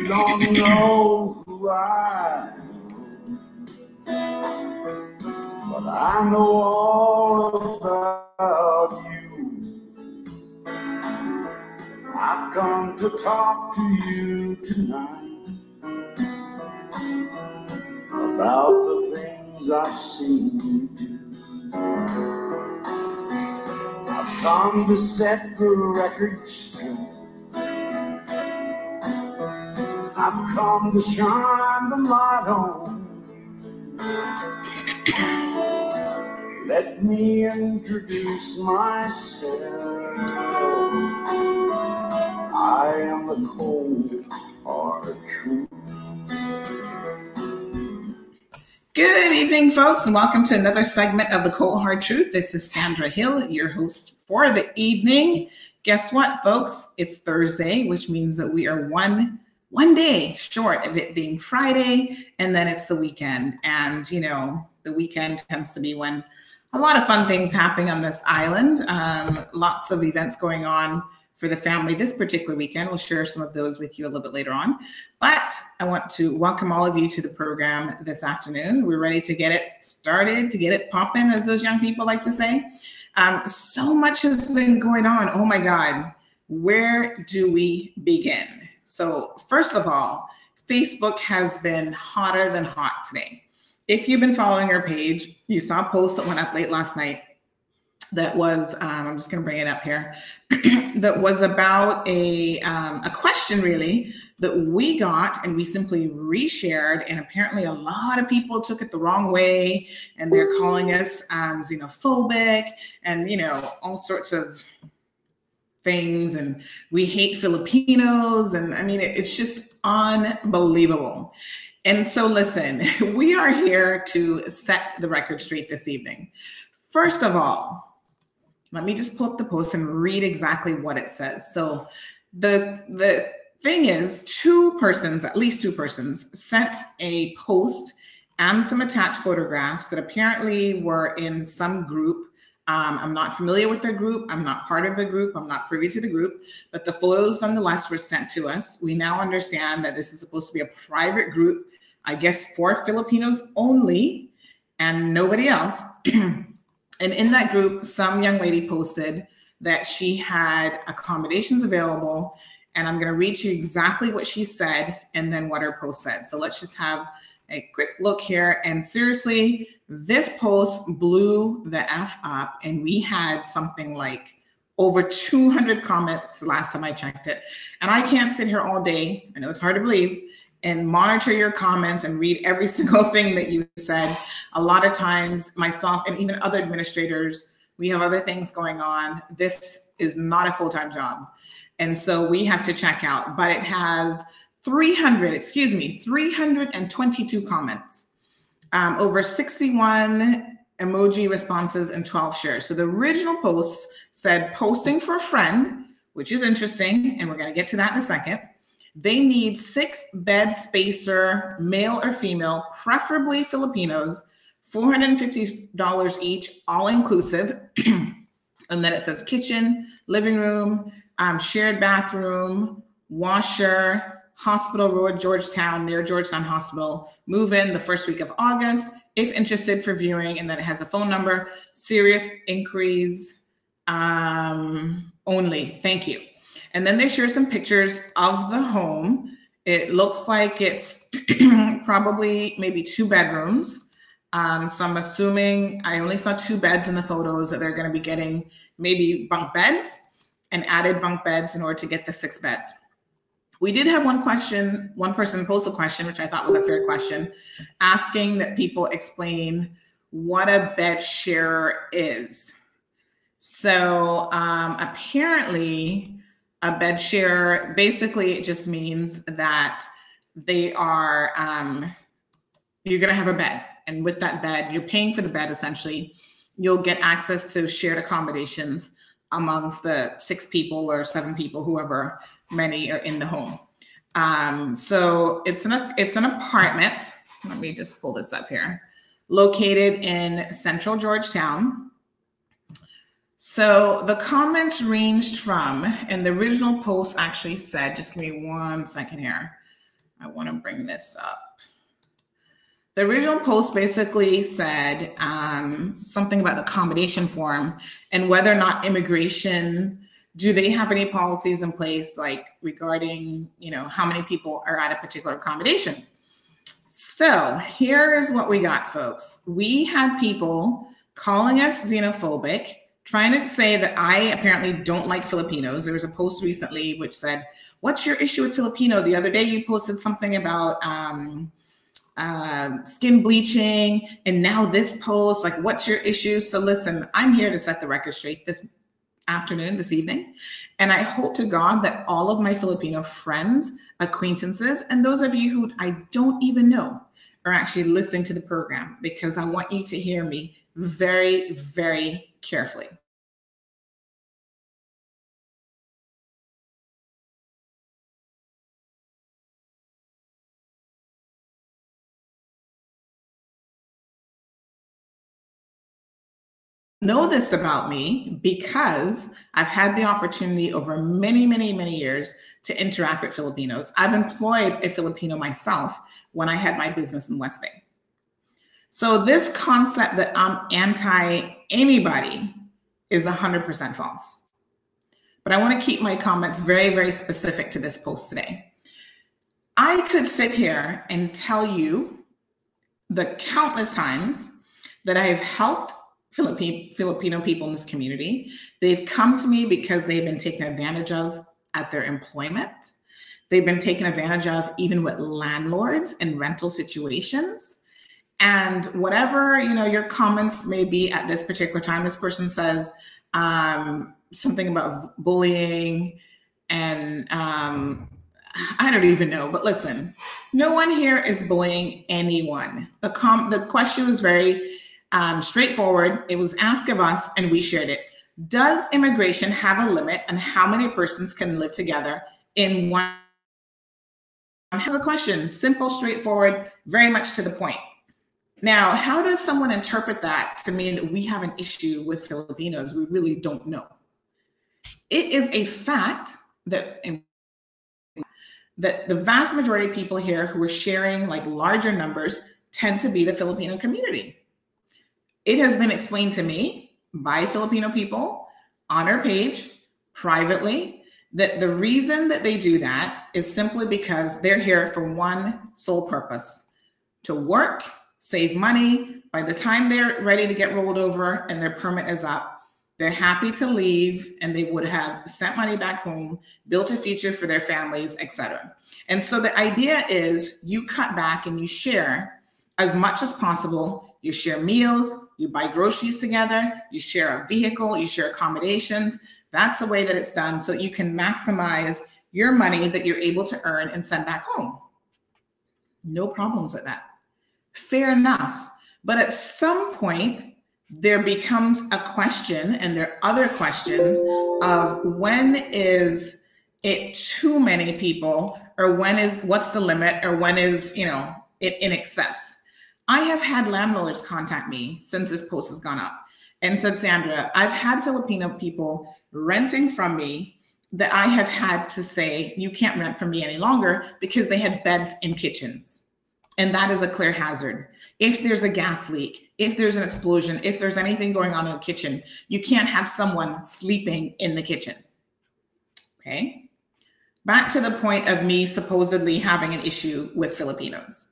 don't know who I am, but I know all about you. I've come to talk to you tonight about the things I've seen you do. I've come to set the record straight. I've come to shine the light on you. Let me introduce myself. I am the cold hard truth. Good evening, folks, and welcome to another segment of The Cold Hard Truth. This is Sandra Hill, your host for the evening. Guess what, folks? It's Thursday, which means that we are one day short of it being Friday, and then it's the weekend. And, you know, the weekend tends to be when a lot of fun things happening on this island. Lots of events going on for the family this particular weekend. We'll share some of those with you a little bit later on. But I want to welcome all of you to the program this afternoon. We're ready to get it started, to get it popping, as those young people like to say. So much has been going on. Oh my God, where do we begin? So first of all, Facebook has been hotter than hot today. If you've been following our page, you saw a post that went up late last night that was, I'm just going to bring it up here, that was about a question really that we got, and we simply reshared, and apparently a lot of people took it the wrong way, and they're calling us xenophobic and, you know, all sorts of things, and we hate Filipinos, and I mean, it's just unbelievable. And so listen, we are here to set the record straight this evening. First of all, let me just pull up the post and read exactly what it says. So the thing is, at least two persons sent a post and some attached photographs that apparently were in some group. I'm not familiar with the group. I'm not part of the group. I'm not privy to the group, but the photos nonetheless were sent to us. We now understand that this is supposed to be a private group, I guess for Filipinos only and nobody else. And in that group, some young lady posted that she had accommodations available. And I'm going to read to you exactly what she said and then what her post said. So let's just have a quick look here. And seriously, this post blew the F up. And we had something like over 200 comments the last time I checked it. And I can't sit here all day, I know it's hard to believe, and monitor your comments and read every single thing that you said. A lot of times, myself and even other administrators, we have other things going on. This is not a full-time job. And so we have to check out, but it has 322 comments, over 61 emoji responses and 12 shares. So the original post said posting for a friend, which is interesting, and we're gonna get to that in a second. They need 6-bed spacer, male or female, preferably Filipinos, $450 each, all inclusive. And then it says kitchen, living room, shared bathroom, washer, Hospital Road, Georgetown, near Georgetown Hospital. Move in the first week of August, if interested for viewing. And then it has a phone number, serious inquiries only. Thank you. And then they share some pictures of the home. It looks like it's probably maybe 2 bedrooms. So I'm assuming, I only saw 2 beds in the photos, that they're going to be getting maybe bunk beds and added bunk beds in order to get the 6 beds. We did have one person post a question, which I thought was a fair question, asking that people explain what a bed share is. So apparently, a bed share, basically it just means that they are, you're gonna have a bed. And with that bed, you're paying for the bed essentially. You'll get access to shared accommodations amongst the 6 people or 7 people, whoever many are in the home. So it's an apartment. Let me just pull this up here. Located in central Georgetown. So the comments ranged from, and the original post actually said, just give me one second here. I want to bring this up. The original post basically said something about the accommodation form and whether or not immigration, do they have any policies in place, like regarding, you know, how many people are at a particular accommodation? So here's what we got, folks. We had people calling us xenophobic, trying to say that I apparently don't like Filipinos. There was a post recently which said, what's your issue with Filipino? The other day you posted something about skin bleaching, and now this post, like, what's your issue? So listen, I'm here to set the record straight this evening, and I hope to God that all of my Filipino friends, acquaintances, and those of you who I don't even know are actually listening to the program, because I want you to hear me very, very carefully. Know this about me because I've had the opportunity over many, many, many years to interact with Filipinos. I've employed a Filipino myself when I had my business in West Bay. So this concept that I'm anti anybody is 100% false. But I want to keep my comments very, very specific to this post today. I could sit here and tell you the countless times that I have helped Filipino people in this community. They've come to me because they've been taken advantage of at their employment. They've been taken advantage of even with landlords and rental situations. And whatever, you know, your comments may be at this particular time, this person says something about bullying and I don't even know, but listen, no one here is bullying anyone. The question was very straightforward. It was asked of us and we shared it. Does immigration have a limit on how many persons can live together in one? Here's the question, simple, straightforward, very much to the point. Now, how does someone interpret that to mean that we have an issue with Filipinos? We really don't know. It is a fact that the vast majority of people here who are sharing like larger numbers tend to be the Filipino community. It has been explained to me by Filipino people on our page privately that the reason that they do that is simply because they're here for one sole purpose: to work, save money. By the time they're ready to get rolled over and their permit is up, they're happy to leave and they would have sent money back home, built a future for their families, etc. And so the idea is you cut back and you share as much as possible. You share meals, you buy groceries together, you share a vehicle, you share accommodations. That's the way that it's done so that you can maximize your money that you're able to earn and send back home. No problems with that. Fair enough. But at some point, there becomes a question, and there are other questions of when is it too many people, or what's the limit, or when is, you know, it in excess. I have had landlords contact me since this post has gone up and said, Sandra, I've had Filipino people renting from me that I have had to say, you can't rent from me any longer because they had beds in kitchens. And that is a clear hazard. If there's a gas leak, if there's an explosion, if there's anything going on in the kitchen, you can't have someone sleeping in the kitchen. Okay. Back to the point of me supposedly having an issue with Filipinos.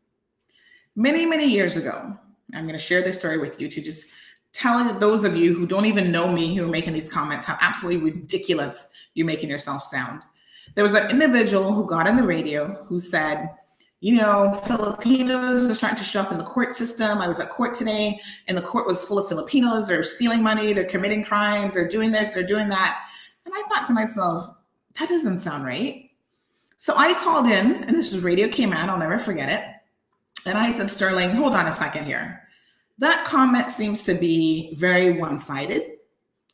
Many, many years ago, I'm going to share this story with you to just tell those of you who don't even know me who are making these comments how absolutely ridiculous you're making yourself sound. There was an individual who got on the radio who said, you know, Filipinos are starting to show up in the court system. I was at court today and the court was full of Filipinos. They're stealing money, they're committing crimes, they're doing this, they're doing that. And I thought to myself, that doesn't sound right. So I called in, and this was Radio Cayman, I'll never forget it. And I said, Sterling, hold on a second here. That comment seems to be very one-sided.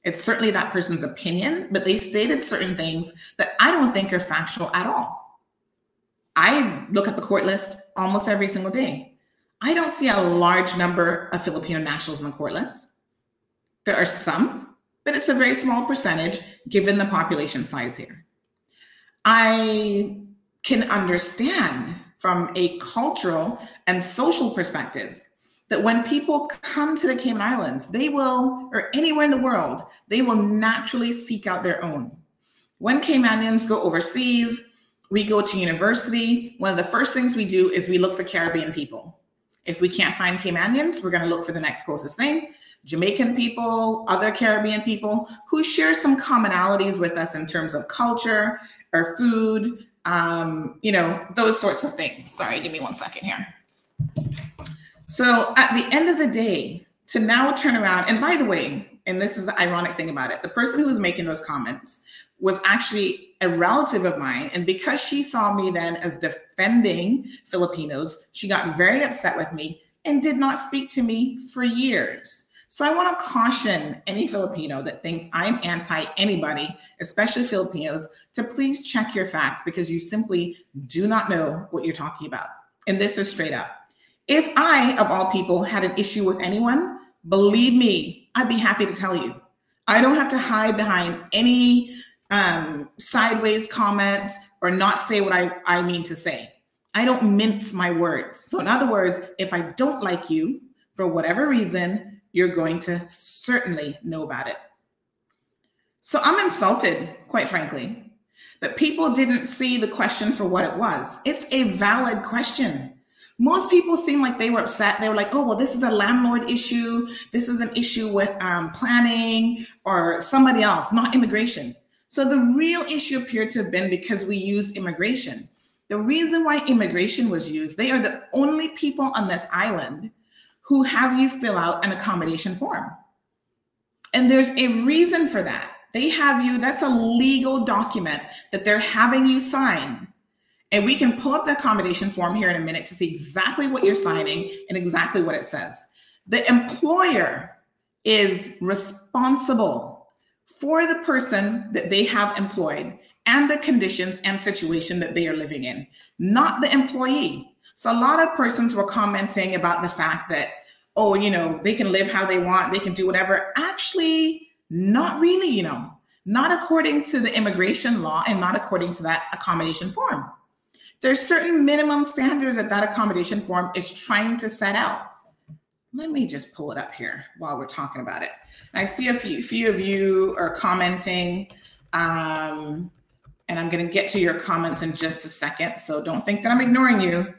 It's certainly that person's opinion, but they stated certain things that I don't think are factual at all. I look at the court list almost every single day. I don't see a large number of Filipino nationals in the court list. There are some, but it's a very small percentage given the population size here. I can understand from a cultural and social perspective, that when people come to the Cayman Islands, they will, or anywhere in the world, they will naturally seek out their own. When Caymanians go overseas, we go to university, one of the first things we do is we look for Caribbean people. If we can't find Caymanians, we're going to look for the next closest thing. Jamaican people, other Caribbean people who share some commonalities with us in terms of culture or food, those sorts of things. Sorry, give me 1 second here. So at the end of the day, to now turn around, and by the way, and this is the ironic thing about it, the person who was making those comments was actually a relative of mine. And because she saw me then as defending Filipinos, she got very upset with me and did not speak to me for years. So I want to caution any Filipino that thinks I'm anti anybody, especially Filipinos, to please check your facts, because you simply do not know what you're talking about. And this is straight up. If I, of all people, had an issue with anyone, believe me, I'd be happy to tell you. I don't have to hide behind any sideways comments or not say what I mean to say. I don't mince my words. So in other words, if I don't like you for whatever reason, you're going to certainly know about it. So I'm insulted, quite frankly, that people didn't see the question for what it was. It's a valid question. Most people seem like they were upset. They were like, oh, well, this is a landlord issue. This is an issue with planning or somebody else, not immigration. So the real issue appeared to have been because we used immigration. The reason why immigration was used, they are the only people on this island who have you fill out an accommodation form. And there's a reason for that. They have you, that's a legal document that they're having you sign. And we can pull up the accommodation form here in a minute to see exactly what you're signing and exactly what it says. The employer is responsible for the person that they have employed and the conditions and situation that they are living in, not the employee. So a lot of persons were commenting about the fact that, oh, they can live how they want, they can do whatever. Actually, not really, not according to the immigration law and not according to that accommodation form. There's certain minimum standards that accommodation form is trying to set out. Let me just pull it up here while we're talking about it. I see a few of you are commenting, and I'm going to get to your comments in just a second. So don't think that I'm ignoring you,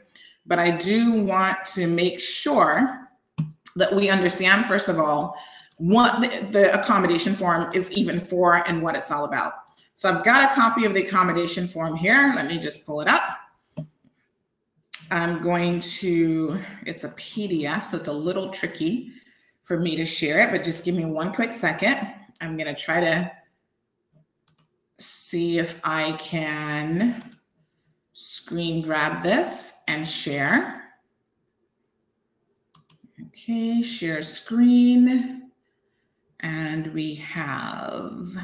but I do want to make sure that we understand, first of all, what the accommodation form is even for and what it's all about. So I've got a copy of the accommodation form here. Let me just pull it up. I'm going to, it's a PDF, so it's a little tricky for me to share it, but just give me 1 quick second. I'm going to try to see if I can screen grab this and share. Okay, share screen. And we have,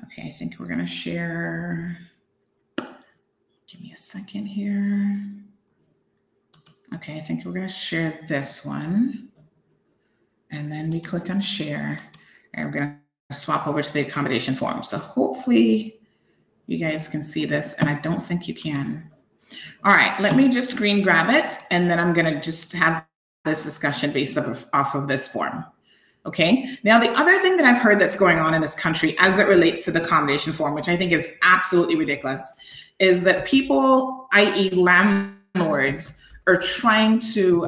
okay, I think we're going to share. Give me a second here. Okay, I think we're going to share this one. And then we click on share. And we're going to swap over to the accommodation form. So hopefully you guys can see this, and I don't think you can. All right, let me just screen grab it, and then I'm going to just have this discussion based off of this form. Okay, now the other thing that I've heard that's going on in this country as it relates to the accommodation form, which I think is absolutely ridiculous, is that people, i.e. landlords, are trying to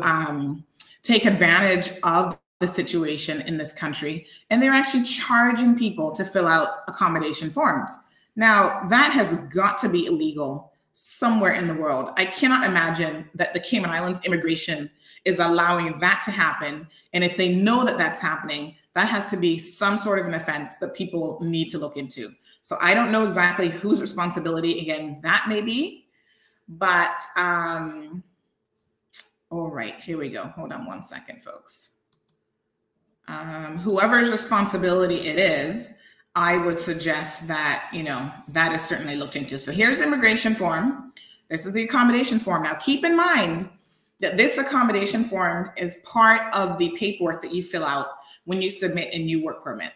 take advantage of the situation in this country, and they're actually charging people to fill out accommodation forms. Now, that has got to be illegal somewhere in the world. I cannot imagine that the Cayman Islands immigration is allowing that to happen. And if they know that that's happening, that has to be some sort of an offense that people need to look into. So I don't know exactly whose responsibility, again, that may be, but all right, here we go. Hold on 1 second, folks. Whoever's responsibility it is, I would suggest that, that is certainly looked into. So here's the immigration form. This is the accommodation form. Now, keep in mind that this accommodation form is part of the paperwork that you fill out when you submit a new work permit,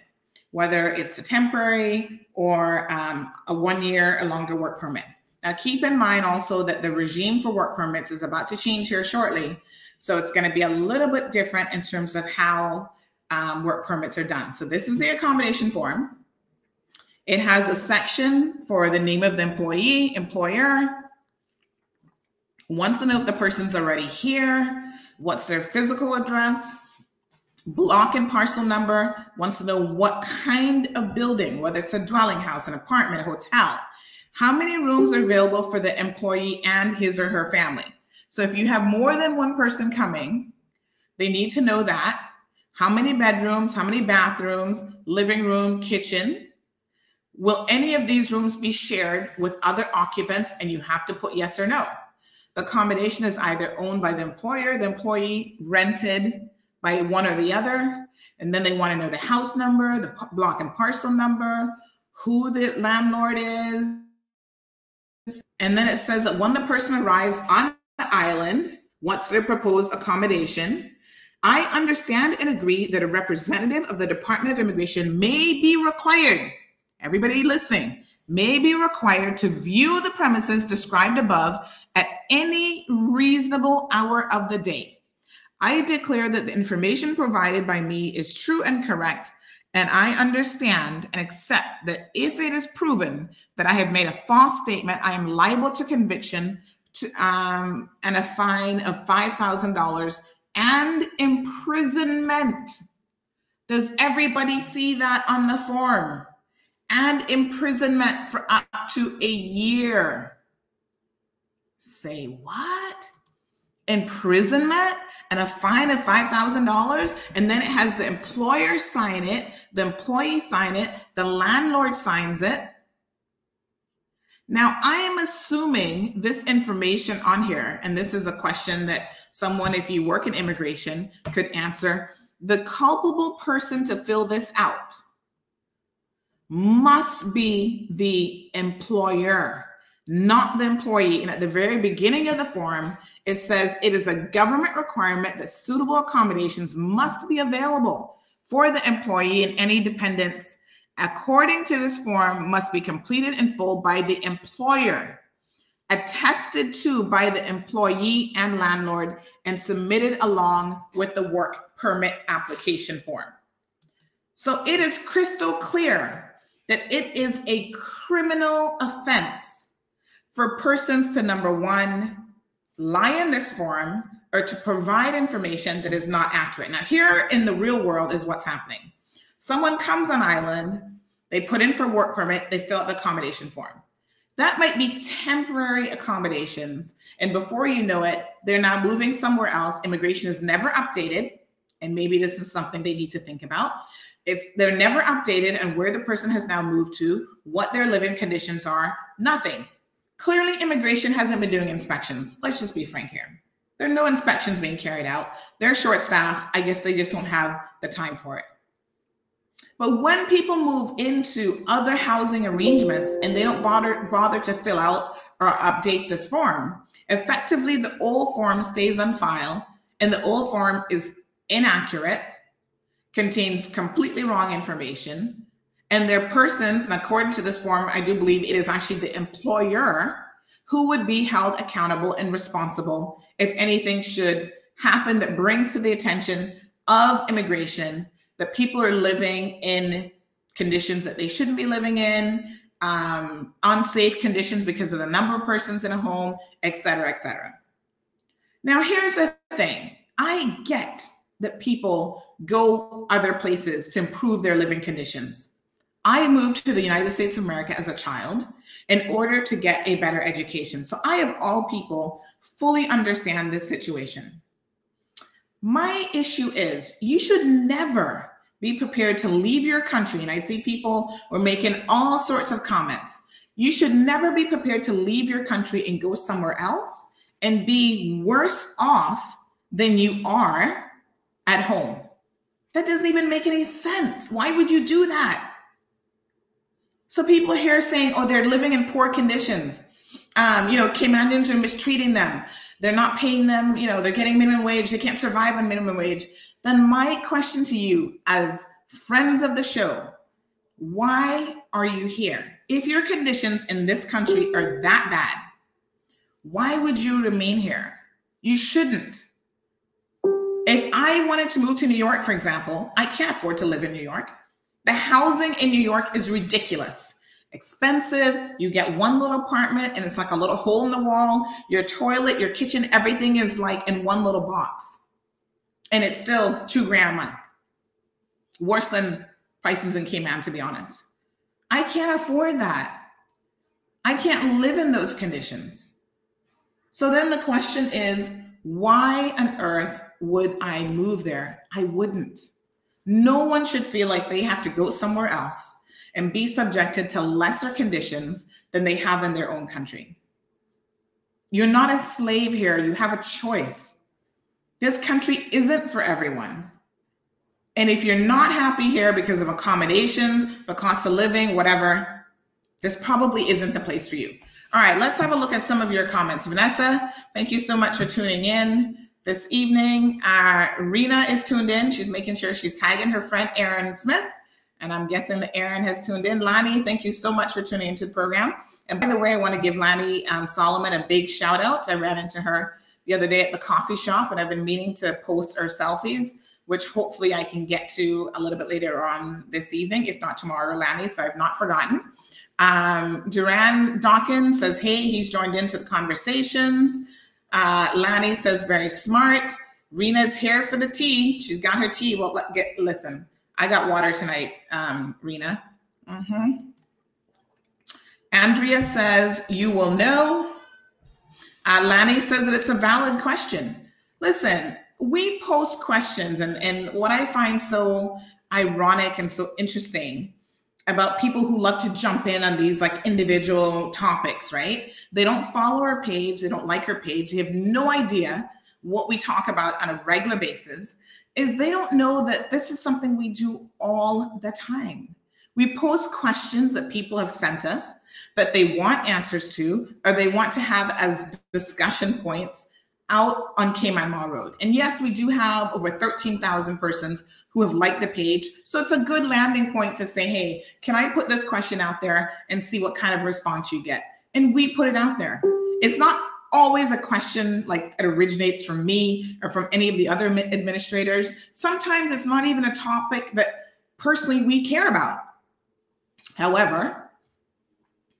whether it's a temporary or a 1 year or longer work permit. Now, keep in mind also that the regime for work permits is about to change here shortly. So it's going to be a little bit different in terms of how work permits are done. So this is the accommodation form. It has a section for the name of the employee, employer, wants to know if the person's already here, what's their physical address, block and parcel number, wants to know what kind of building, whether it's a dwelling house, an apartment, a hotel, how many rooms are available for the employee and his or her family. So if you have more than one person coming, they need to know that. How many bedrooms, how many bathrooms, living room, kitchen. Will any of these rooms be shared with other occupants? And you have to put yes or no. The accommodation is either owned by the employer, the employee, rented by one or the other. And then they want to know the house number, the block and parcel number, who the landlord is. And then it says that when the person arrives on the island, what's their proposed accommodation? I understand and agree that a representative of the Department of Immigration may be required, everybody listening, may be required to view the premises described above at any reasonable hour of the day. I declare that the information provided by me is true and correct, and I understand and accept that if it is proven that I have made a false statement, I am liable to conviction and a fine of $5,000 and imprisonment. Does everybody see that on the form? And imprisonment for up to a year. Say what? Imprisonment and a fine of $5,000, and then it has the employer sign it, the employee sign it, the landlord signs it. Now, I am assuming this information on here, and this is a question that someone, if you work in immigration, could answer. The culpable person to fill this out must be the employer, not the employee. And at the very beginning of the form, it says it is a government requirement that suitable accommodations must be available for the employee and any dependents. According to this form, must be completed in full by the employer, attested to by the employee and landlord, and submitted along with the work permit application form. So it is crystal clear that it is a criminal offense for persons to, number one, lie in this form or to provide information that is not accurate. Now, here in the real world is what's happening. Someone comes on island, they put in for work permit, they fill out the accommodation form. That might be temporary accommodations. And before you know it, they're now moving somewhere else. Immigration is never updated. And maybe this is something they need to think about. They're never updated on where the person has now moved to, what their living conditions are, nothing. Clearly, immigration hasn't been doing inspections. Let's just be frank here. There are no inspections being carried out. They're short-staffed. I guess they just don't have the time for it. But when people move into other housing arrangements and they don't bother to fill out or update this form, effectively the old form stays on file, and the old form is inaccurate, contains completely wrong information, and they're persons, and according to this form, I do believe it is actually the employer who would be held accountable and responsible if anything should happen that brings to the attention of immigration that people are living in conditions that they shouldn't be living in, unsafe conditions because of the number of persons in a home, et cetera, et cetera. Now, here's the thing. I get that people go other places to improve their living conditions. I moved to the United States of America as a child in order to get a better education. So I, of all people, fully understand this situation. My issue is you should never be prepared to leave your country. And I see people were making all sorts of comments. You should never be prepared to leave your country and go somewhere else and be worse off than you are at home. That doesn't even make any sense. Why would you do that? So people here saying, oh, they're living in poor conditions. Caymanians are mistreating them. They're not paying them, they're getting minimum wage. They can't survive on minimum wage. Then my question to you as friends of the show, why are you here? If your conditions in this country are that bad, why would you remain here? You shouldn't. If I wanted to move to New York, for example, I can't afford to live in New York. The housing in New York is ridiculous. Expensive. You get one little apartment and it's like a little hole in the wall. Your toilet, your kitchen, everything is like in one little box. And it's still $2,000 a month. Worse than prices in Cayman, to be honest. I can't afford that. I can't live in those conditions. So then the question is, why on earth would I move there? I wouldn't. No one should feel like they have to go somewhere else and be subjected to lesser conditions than they have in their own country. You're not a slave here. You have a choice. This country isn't for everyone. And if you're not happy here because of accommodations, the cost of living, whatever, this probably isn't the place for you. All right, let's have a look at some of your comments. Vanessa, thank you so much for tuning in this evening. Rena is tuned in. She's making sure she's tagging her friend, Erin Smith. And I'm guessing that Erin has tuned in. Lani, thank you so much for tuning into the program. And by the way, I want to give Lani Solomon a big shout out. I ran into her the other day at the coffee shop, and I've been meaning to post our selfies, which hopefully I can get to a little bit later on this evening, if not tomorrow, Lani, so I've not forgotten. Duran Dawkins says, hey, he's joined into the conversations. Lani says, very smart. Rena's here for the tea. She's got her tea. Well, listen, I got water tonight, Rena. Andrea says, you will know. Lani says that it's a valid question. Listen, we post questions, and what I find so ironic and so interesting about people who love to jump in on these like individual topics, right? They don't follow our page. They don't like our page. They have no idea what we talk about on a regular basis, is they don't know that this is something we do all the time. We post questions that people have sent us that they want answers to, or they want to have as discussion points out on Cayman Marl Road. And yes, we do have over 13,000 persons who have liked the page. So it's a good landing point to say, hey, can I put this question out there and see what kind of response you get? And we put it out there. It's not always a question like it originates from me or from any of the other administrators. Sometimes it's not even a topic that personally we care about. However,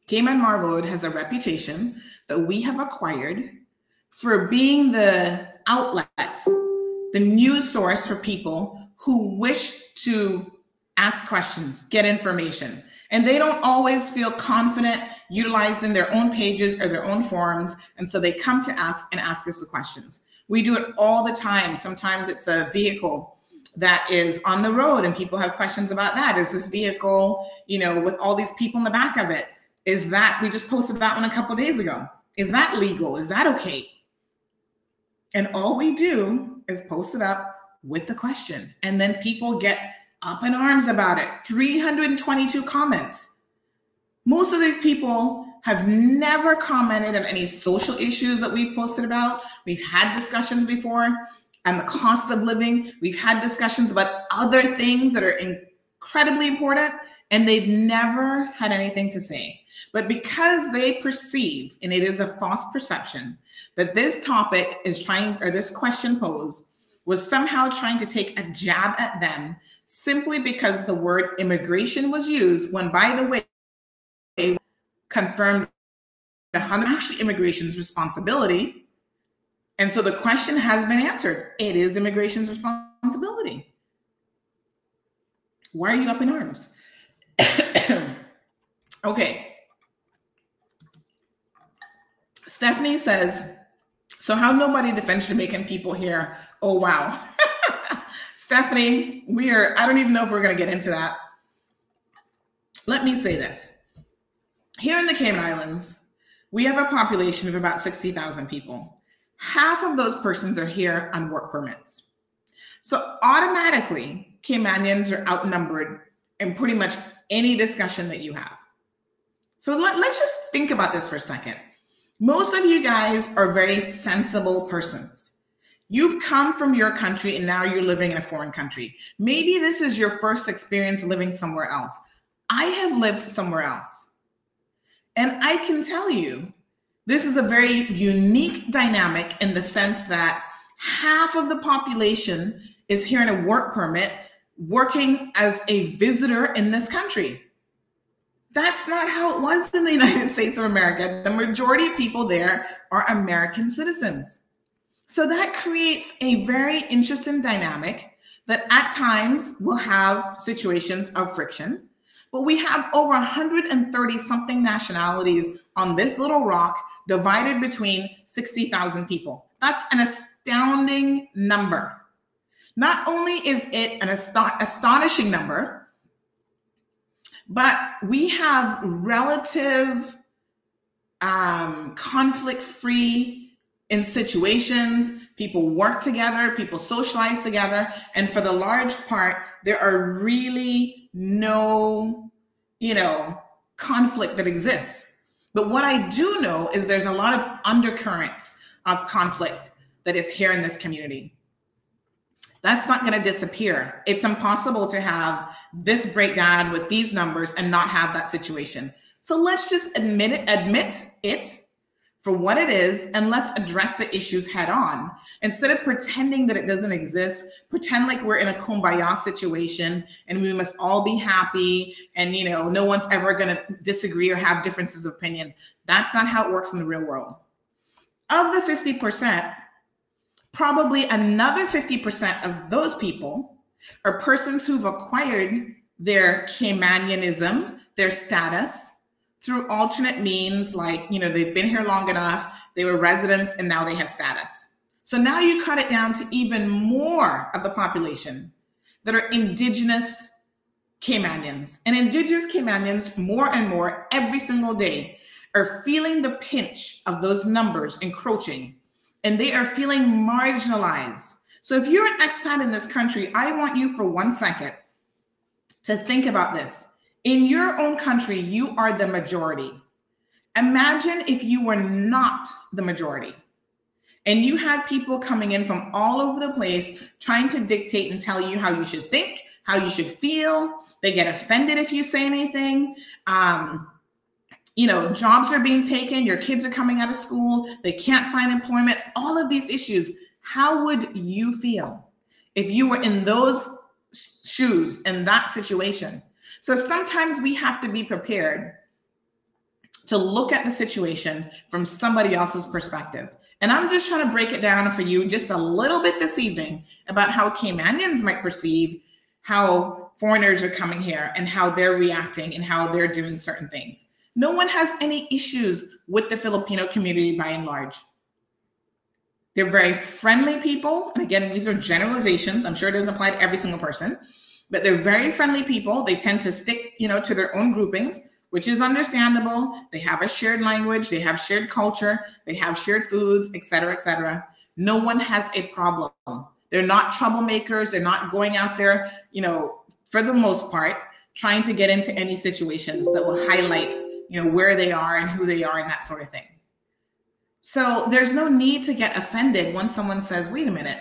Cayman Marl Road has a reputation that we have acquired for being the outlet, the news source for people who wish to ask questions, get information. And they don't always feel confident utilizing their own pages or their own forums. And so they come to us and ask us the questions. We do it all the time. Sometimes it's a vehicle that is on the road and people have questions about that. Is this vehicle, you know, with all these people in the back of it, is that, we just posted that one a couple of days ago. Is that legal? Is that okay? And all we do is post it up with the question. And then people get up in arms about it. 322 comments. Most of these people have never commented on any social issues that we've posted about. We've had discussions before on the cost of living. We've had discussions about other things that are incredibly important, and they've never had anything to say. But because they perceive, and it is a false perception, that this topic is trying, or this question posed was somehow trying to take a jab at them simply because the word immigration was used, when, by the way, confirmed actually immigration's responsibility. And so the question has been answered. It is immigration's responsibility. Why are you up in arms? Okay. Stephanie says, so how nobody defends Jamaican people here? Oh, wow. Stephanie, I don't even know if we're going to get into that. Let me say this. Here in the Cayman Islands, we have a population of about 60,000 people. Half of those persons are here on work permits. So automatically, Caymanians are outnumbered in pretty much any discussion that you have. So let's just think about this for a second. Most of you guys are very sensible persons. You've come from your country and now you're living in a foreign country. Maybe this is your first experience living somewhere else. I have lived somewhere else. And I can tell you, this is a very unique dynamic in the sense that half of the population is here in a work permit working as a visitor in this country. That's not how it was in the United States of America. The majority of people there are American citizens. So that creates a very interesting dynamic that at times will have situations of friction. But we have over 130 something nationalities on this little rock divided between 60,000 people. That's an astounding number. Not only is it an astonishing number, but we have relative conflict-free in situations. People work together, people socialize together, and for the large part, there are really no, conflict that exists. But what I do know is there's a lot of undercurrents of conflict that is here in this community. That's not going to disappear. It's impossible to have this breakdown with these numbers and not have that situation. So let's just admit it for what it is, and let's address the issues head on. Instead of pretending that it doesn't exist, pretend like we're in a kumbaya situation and we must all be happy and, no one's ever going to disagree or have differences of opinion. That's not how it works in the real world. Of the 50%, probably another 50% of those people are persons who've acquired their Caymanianism, their status, through alternate means, like, they've been here long enough, they were residents, and now they have status. So now you cut it down to even more of the population that are indigenous Caymanians. And indigenous Caymanians, more and more every single day, are feeling the pinch of those numbers encroaching, and they are feeling marginalized. So if you're an expat in this country, I want you for 1 second to think about this. In your own country, you are the majority. Imagine if you were not the majority and you had people coming in from all over the place trying to dictate and tell you how you should think, how you should feel. They get offended if you say anything. Jobs are being taken. Your kids are coming out of school. They can't find employment. All of these issues. How would you feel if you were in those shoes, in that situation? So sometimes we have to be prepared to look at the situation from somebody else's perspective. And I'm just trying to break it down for you just a little bit this evening about how Caymanians might perceive how foreigners are coming here and how they're reacting and how they're doing certain things. No one has any issues with the Filipino community by and large. They're very friendly people. And again, these are generalizations. I'm sure it doesn't apply to every single person, but they're very friendly people. They tend to stick, to their own groupings, which is understandable. They have a shared language. They have shared culture. They have shared foods, et cetera, et cetera. No one has a problem. They're not troublemakers. They're not going out there, for the most part, trying to get into any situations that will highlight, where they are and who they are and that sort of thing. So there's no need to get offended when someone says, wait a minute,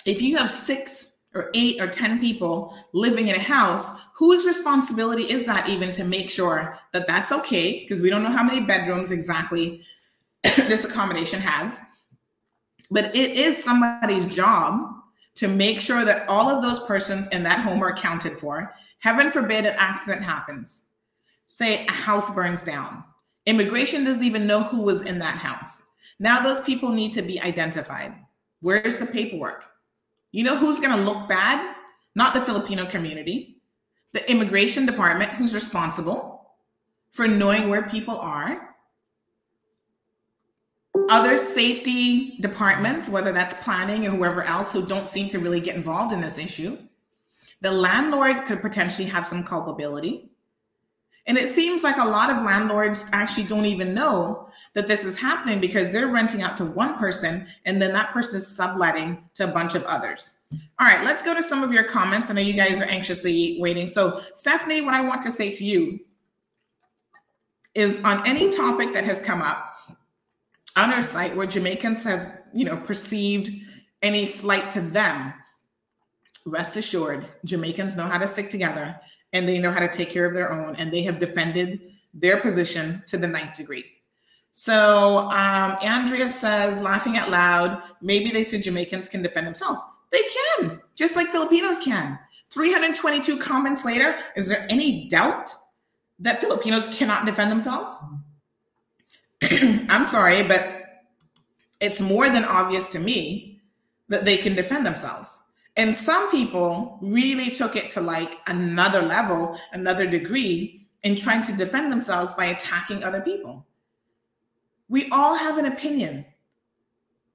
if you have 6 or 8 or 10 people living in a house, whose responsibility is that even to make sure that that's okay? Because we don't know how many bedrooms exactly this accommodation has, but it is somebody's job to make sure that all of those persons in that home are accounted for. Heaven forbid an accident happens. Say a house burns down. Immigration doesn't even know who was in that house. Now those people need to be identified. Where's the paperwork? You know who's going to look bad? Not the Filipino community. The immigration department, who's responsible for knowing where people are. Other safety departments, whether that's planning or whoever else, who don't seem to really get involved in this issue. The landlord could potentially have some culpability. And it seems like a lot of landlords actually don't even know that this is happening because they're renting out to one person and then that person is subletting to a bunch of others. All right, let's go to some of your comments. I know you guys are anxiously waiting. So Stephanie, what I want to say to you is on any topic that has come up on our site where Jamaicans have, perceived any slight to them, rest assured, Jamaicans know how to stick together and they know how to take care of their own, and they have defended their position to the 9th degree. So Andrea says, laughing out loud, maybe they said Jamaicans can defend themselves. They can, just like Filipinos can. 322 comments later, is there any doubt that Filipinos cannot defend themselves? I'm sorry, but it's more than obvious to me that they can defend themselves. And some people really took it to like another level, another degree in trying to defend themselves by attacking other people. We all have an opinion.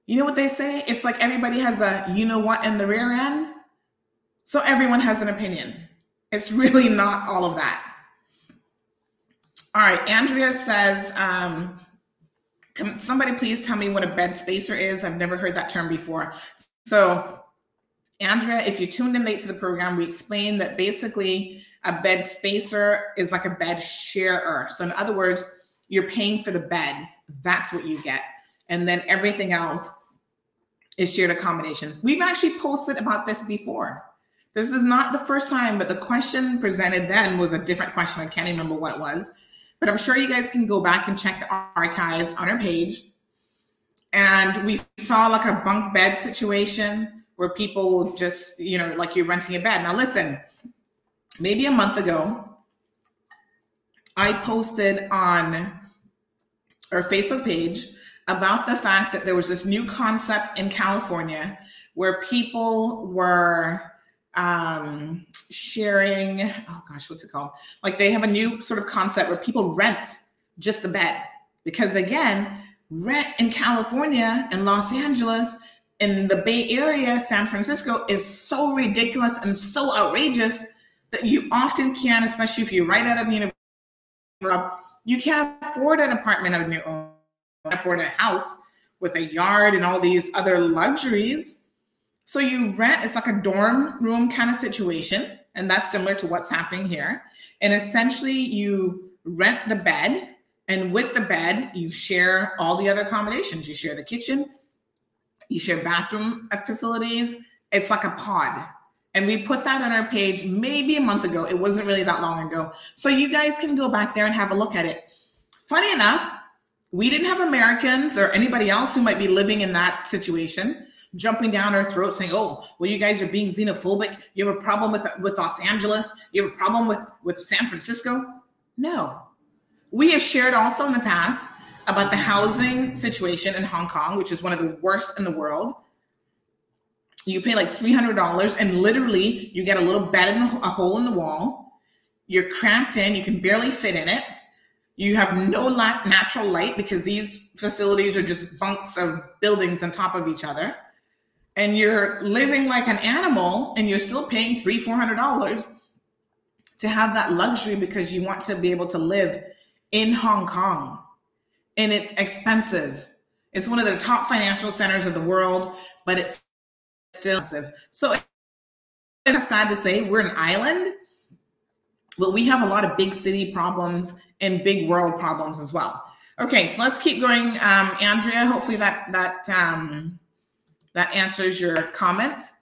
You know what they say? It's like everybody has a you know what in the rear end. So everyone has an opinion. It's really not all of that. All right, Andrea says, can somebody please tell me what a bed spacer is? I've never heard that term before. So Andrea, if you tuned in late to the program, we explained that basically a bed spacer is like a bed sharer. So in other words, you're paying for the bed. That's what you get. And then everything else is shared accommodations. We've actually posted about this before. This is not the first time, but the question presented then was a different question. I can't remember what it was, but I'm sure you guys can go back and check the archives on our page. And we saw like a bunk bed situation where people will just, you know, like you're renting a bed. Now listen, maybe a month ago, I posted on our Facebook page about the fact that there was this new concept in California where people were sharing, oh gosh, what's it called? Like they have a new sort of concept where people rent just the bed. Because again, rent in California and Los Angeles, in the Bay Area, San Francisco, is so ridiculous and so outrageous that you often can't, especially if you're right out of university, you can't afford an apartment of your own, afford a house with a yard and all these other luxuries. So you rent, it's like a dorm room kind of situation. And that's similar to what's happening here. And essentially you rent the bed, and with the bed, you share all the other accommodations. You share the kitchen, you share bathroom facilities. It's like a pod. And we put that on our page maybe a month ago. It wasn't really that long ago. So you guys can go back there and have a look at it. Funny enough, we didn't have Americans or anybody else who might be living in that situation jumping down our throats saying, oh, well, you guys are being xenophobic. You have a problem with Los Angeles. You have a problem with San Francisco. No. We have shared also in the past about the housing situation in Hong Kong, which is one of the worst in the world. You pay like $300 and literally you get a little bed in a hole in the wall. You're cramped in, you can barely fit in it. You have no natural light because these facilities are just bunks of buildings on top of each other. And you're living like an animal and you're still paying $300-400 to have that luxury because you want to be able to live in Hong Kong. And it's expensive. It's one of the top financial centers of the world, but it's still expensive. So it's sad to say we're an island, but we have a lot of big city problems and big world problems as well. Okay, so let's keep going. Andrea, hopefully that answers your comments.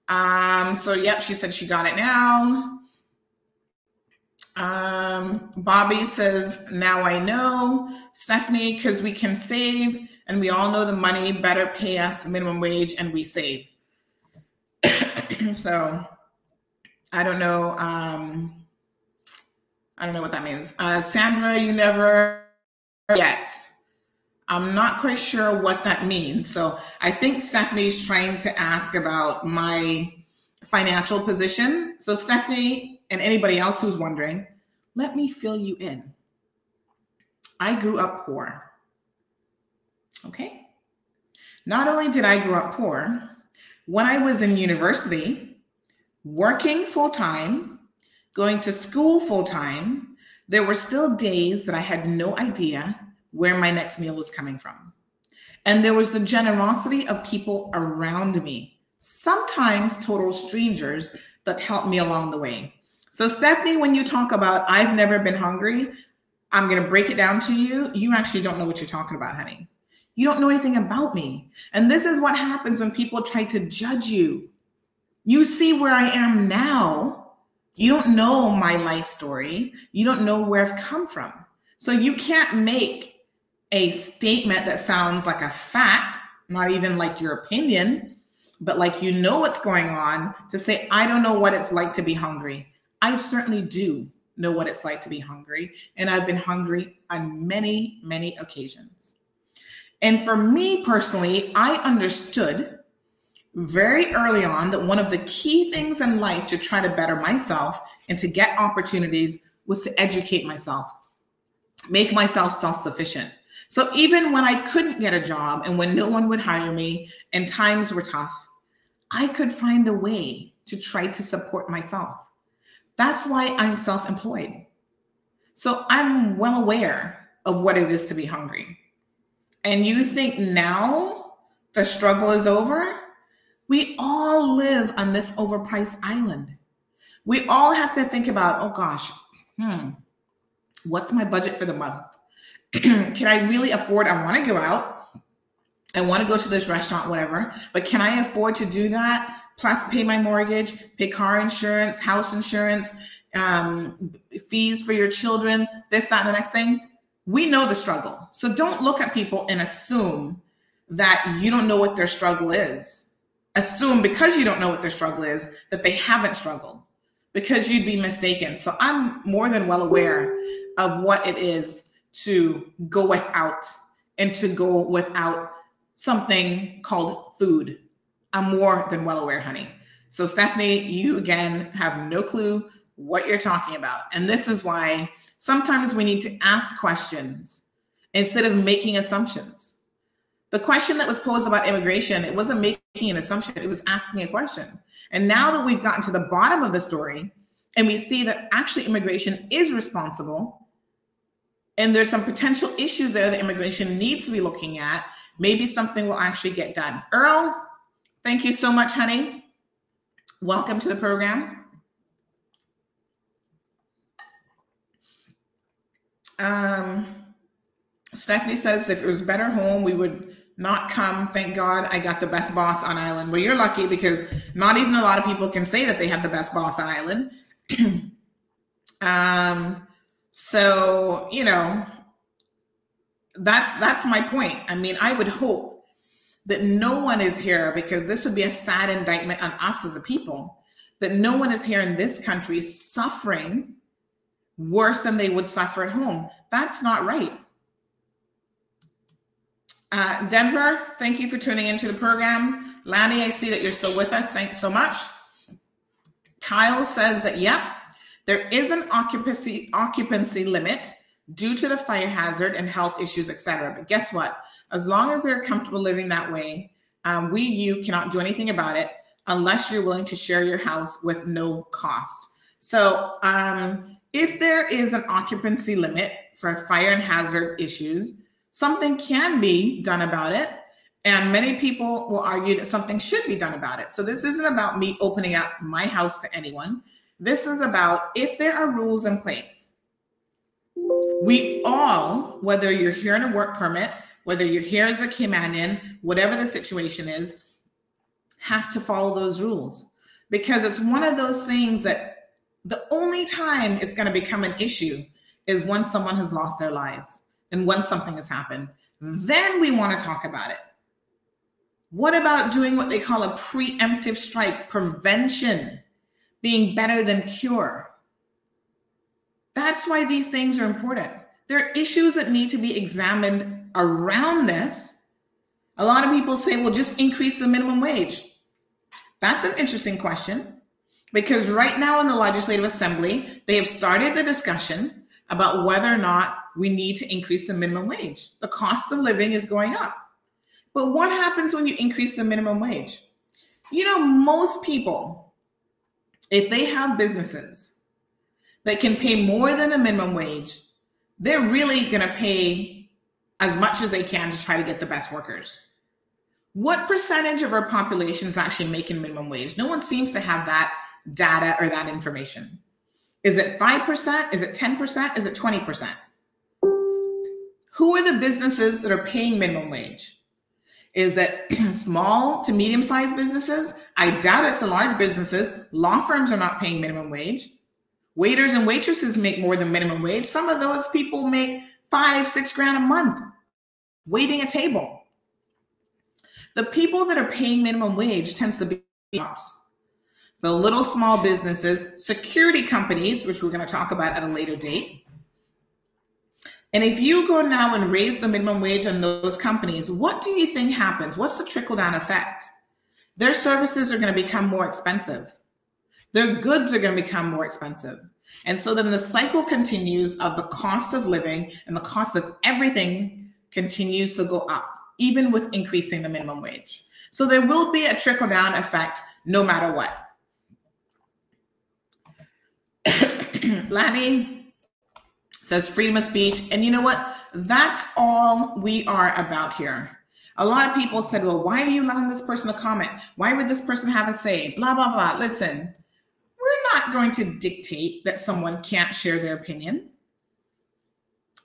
So yep, she said she got it now. Bobby says, now I know. Stephanie, because we can save and we all know the money, better pay us minimum wage and we save. So I don't know. I don't know what that means. Sandra, you never yet. I'm not quite sure what that means. So I think Stephanie's trying to ask about my financial position. So Stephanie and anybody else who's wondering, let me fill you in. I grew up poor. Okay. Not only did I grow up poor, when I was in university, working full-time, going to school full-time, there were still days that I had no idea where my next meal was coming from. And there was the generosity of people around me, sometimes total strangers that helped me along the way. So Stephanie, when you talk about I've never been hungry, I'm going to break it down to you. You actually don't know what you're talking about, honey. You don't know anything about me. And this is what happens when people try to judge you. You see where I am now. You don't know my life story. You don't know where I've come from. So you can't make a statement that sounds like a fact, not even like your opinion, but like you know what's going on, to say, I don't know what it's like to be hungry. I certainly do know what it's like to be hungry. And I've been hungry on many, many occasions. And for me personally, I understood very early on that one of the key things in life to try to better myself and to get opportunities was to educate myself, make myself self-sufficient. So even when I couldn't get a job and when no one would hire me and times were tough, I could find a way to try to support myself. That's why I'm self-employed. So I'm well aware of what it is to be hungry. And you think now the struggle is over? We all live on this overpriced island. We all have to think about, oh gosh, what's my budget for the month? Can I really afford, I want to go out. I want to go to this restaurant, whatever, but can I afford to do that? Plus pay my mortgage, pay car insurance, house insurance, fees for your children, this, that, and the next thing. We know the struggle. So don't look at people and assume that you don't know what their struggle is. Assume because you don't know what their struggle is that they haven't struggled, because you'd be mistaken. So I'm more than well aware of what it is to go without and to go without something called food. I'm more than well aware, honey. So Stephanie, you again have no clue what you're talking about. And this is why sometimes we need to ask questions instead of making assumptions. The question that was posed about immigration, it wasn't making an assumption, it was asking a question. And now that we've gotten to the bottom of the story and we see that actually immigration is responsible and there's some potential issues there that immigration needs to be looking at, maybe something will actually get done. Earl, thank you so much, honey. Welcome to the program. Stephanie says, if it was better home, we would not come. Thank God I got the best boss on island. Well, you're lucky, because not even a lot of people can say that they have the best boss on island. So, you know, that's my point. I mean, I would hope that no one is here, because this would be a sad indictment on us as a people, that no one is here in this country suffering worse than they would suffer at home. That's not right. Denver, thank you for tuning into the program. Lanny, I see that you're still with us. Thanks so much. Kyle says that, yep, there is an occupancy limit due to the fire hazard and health issues, etc. But guess what? As long as they're comfortable living that way, you cannot do anything about it unless you're willing to share your house with no cost. So if there is an occupancy limit for fire and hazard issues, something can be done about it. And many people will argue that something should be done about it. So this isn't about me opening up my house to anyone. This is about, if there are rules in place, we all, whether you're here on a work permit, whether you're here as a Caymanian, whatever the situation is, have to follow those rules. Because it's one of those things that the only time it's going to become an issue is when someone has lost their lives and when something has happened. Then we want to talk about it. What about doing what they call a preemptive strike? Prevention being better than cure. That's why these things are important. There are issues that need to be examined around this. A lot of people say, well, just increase the minimum wage. That's an interesting question, because right now in the Legislative Assembly, they have started the discussion about whether or not we need to increase the minimum wage. The cost of living is going up. But what happens when you increase the minimum wage? You know, most people, if they have businesses that can pay more than a minimum wage, they're really going to pay as much as they can to try to get the best workers. What percentage of our population is actually making minimum wage? No one seems to have that data or that information. Is it 5%? Is it 10%? Is it 20%? Who are the businesses that are paying minimum wage? Is it small to medium-sized businesses? I doubt it's the large businesses. Law firms are not paying minimum wage. Waiters and waitresses make more than minimum wage. Some of those people make 5, 6 grand a month waiting a table. The people that are paying minimum wage tends to be jobs. The little small businesses, security companies, which we're going to talk about at a later date. And if you go now and raise the minimum wage on those companies, what do you think happens? What's the trickle-down effect? Their services are going to become more expensive. Their goods are going to become more expensive. And so then the cycle continues of the cost of living, and the cost of everything continues to go up, even with increasing the minimum wage. So there will be a trickle-down effect no matter what. Lanny says freedom of speech. And you know what? That's all we are about here. A lot of people said, well, why are you allowing this person to comment? Why would this person have a say? Blah, blah, blah. Listen, we're not going to dictate that someone can't share their opinion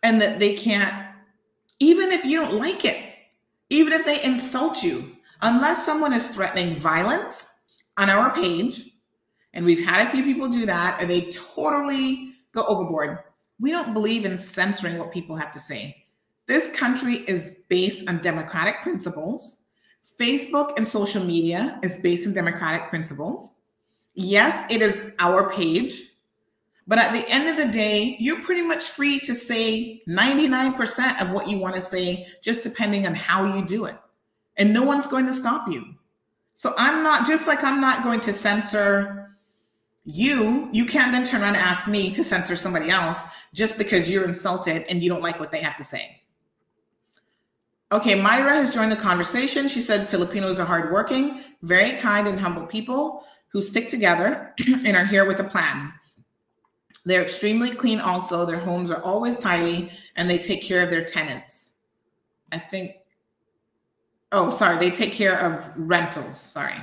and that they can't, even if you don't like it, even if they insult you, unless someone is threatening violence on our page, and we've had a few people do that, and they totally go overboard. We don't believe in censoring what people have to say. This country is based on democratic principles. Facebook and social media is based on democratic principles. Yes, it is our page, but at the end of the day, you're pretty much free to say 99% of what you want to say, just depending on how you do it. And no one's going to stop you. So I'm not, just like I'm not going to censor you can't then turn around and ask me to censor somebody else just because you're insulted and you don't like what they have to say. Okay, Myra has joined the conversation. She said Filipinos are hardworking, very kind and humble people who stick together and are here with a plan. They're extremely clean also. Their homes are always tidy and they take care of their tenants. I think, oh, sorry, they take care of rentals, sorry.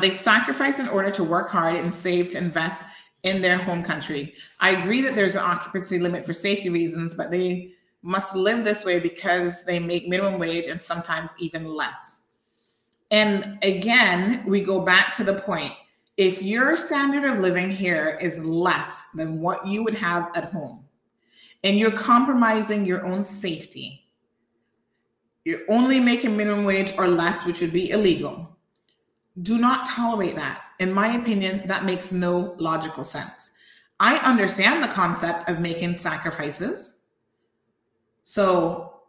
They sacrifice in order to work hard and save to invest in their home country. I agree that there's an occupancy limit for safety reasons, but they must live this way because they make minimum wage and sometimes even less. And again, we go back to the point. If your standard of living here is less than what you would have at home, and you're compromising your own safety, you're only making minimum wage or less, which would be illegal. Do not tolerate that. In my opinion, that makes no logical sense. I understand the concept of making sacrifices. So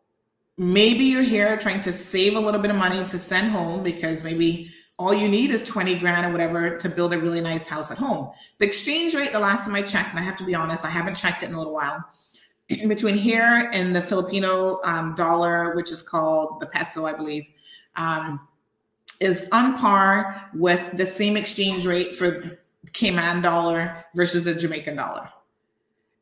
maybe you're here trying to save a little bit of money to send home because maybe all you need is 20 grand or whatever to build a really nice house at home. The exchange rate, the last time I checked, and I have to be honest, I haven't checked it in a little while, between here and the Filipino dollar, which is called the peso, I believe, is on par with the same exchange rate for Cayman dollar versus the Jamaican dollar.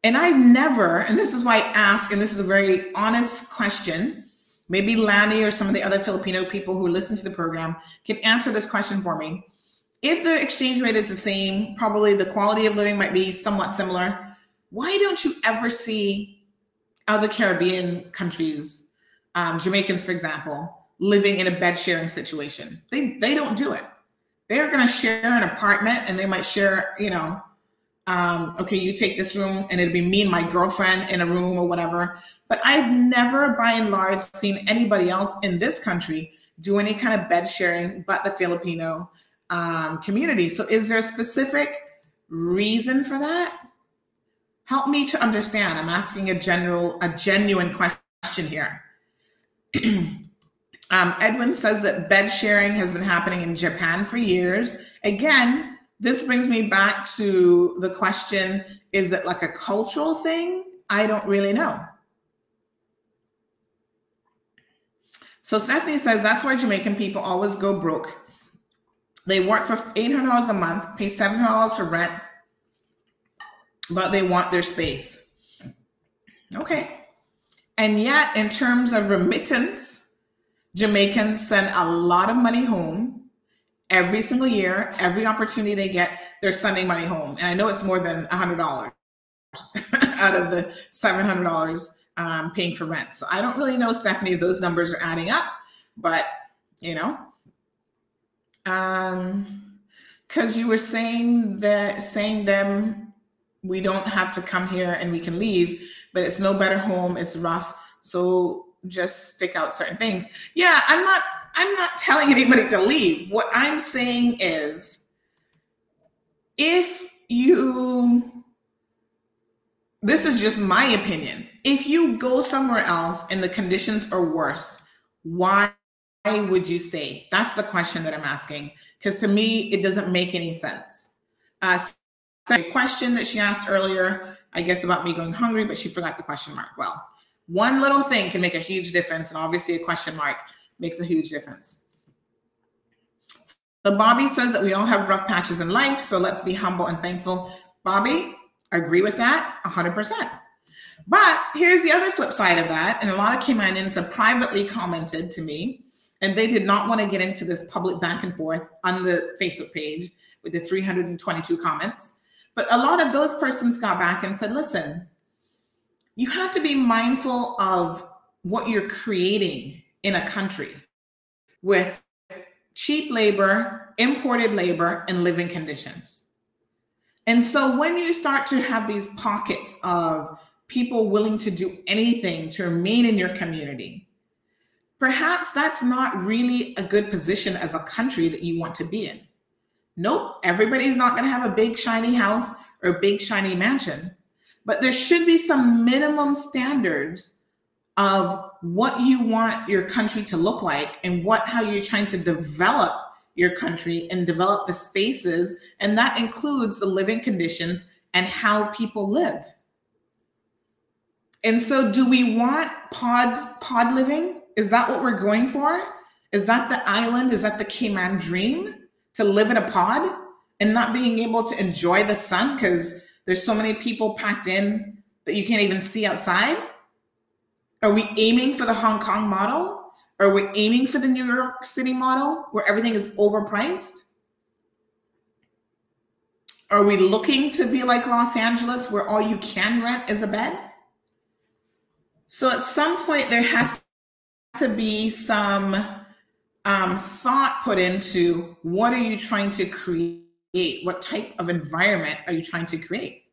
And I've never, and this is why I ask, and this is a very honest question, maybe Lanny or some of the other Filipino people who listen to the program can answer this question for me. If the exchange rate is the same, probably the quality of living might be somewhat similar. Why don't you ever see other Caribbean countries, Jamaicans, for example, living in a bed sharing situation? They don't do it. They're going to share an apartment and they might share, you know, okay, you take this room and it'll be me and my girlfriend in a room or whatever. But I've never, by and large, seen anybody else in this country do any kind of bed sharing but the Filipino community. So is there a specific reason for that? Help me to understand. I'm asking a genuine question here. Edwin says that bed sharing has been happening in Japan for years. Again, this brings me back to the question, is it like a cultural thing? I don't really know. So Stephanie says that's why Jamaican people always go broke. They work for $800 a month, pay $700 for rent, but they want their space. Okay. And yet, in terms of remittance, Jamaicans send a lot of money home every single year. Every opportunity they get, they're sending money home. And I know it's more than $100 out of the $700 paying for rent. So I don't really know, Stephanie, if those numbers are adding up, but you know, because you were saying them, we don't have to come here and we can leave. but it's no better home. It's rough. So just stick out certain things. Yeah, I'm not telling anybody to leave. What I'm saying is, this is just my opinion. If you go somewhere else and the conditions are worse, why would you stay? That's the question that I'm asking. Because to me, it doesn't make any sense. A question that she asked earlier, I guess about me going hungry, but she forgot the question mark. Well, one little thing can make a huge difference. And obviously a question mark makes a huge difference. So Bobby says that we all have rough patches in life. So let's be humble and thankful. Bobby, I agree with that 100%. But here's the other flip side of that. And a lot of Caymanians have privately commented to me, and they did not want to get into this public back and forth on the Facebook page with the 322 comments. But a lot of those persons got back and said, listen, you have to be mindful of what you're creating in a country with cheap labor, imported labor, and living conditions. And so when you start to have these pockets of people willing to do anything to remain in your community, perhaps that's not really a good position as a country that you want to be in. Nope, everybody's not going to have a big shiny house or a big shiny mansion, but there should be some minimum standards of what you want your country to look like and how you're trying to develop your country and develop the spaces. And that includes the living conditions and how people live. And so do we want pod living? Is that what we're going for? Is that the island? Is that the Cayman dream, to live in a pod and not being able to enjoy the sun because there's so many people packed in that you can't even see outside? Are we aiming for the Hong Kong model? Are we aiming for the New York City model where everything is overpriced? Are we looking to be like Los Angeles where all you can rent is a bed? So at some point there has to be some thought put into what are you trying to create? What type of environment are you trying to create?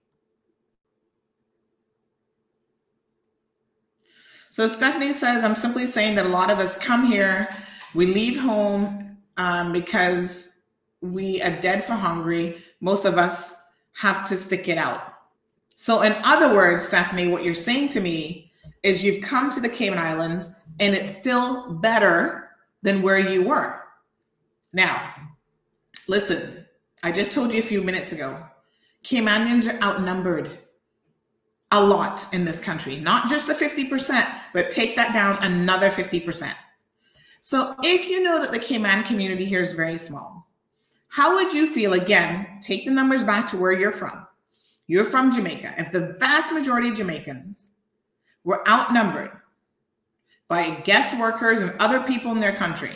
So Stephanie says, I'm simply saying that a lot of us come here, we leave home because we are dead for hungry. Most of us have to stick it out. So in other words, Stephanie, what you're saying to me is you've come to the Cayman Islands and it's still better than where you were. Now, listen, I just told you a few minutes ago, Caymanians are outnumbered a lot in this country, not just the 50%, but take that down another 50%. So if you know that the Cayman community here is very small, how would you feel, again, take the numbers back to where you're from. You're from Jamaica. If the vast majority of Jamaicans were outnumbered by guest workers and other people in their country,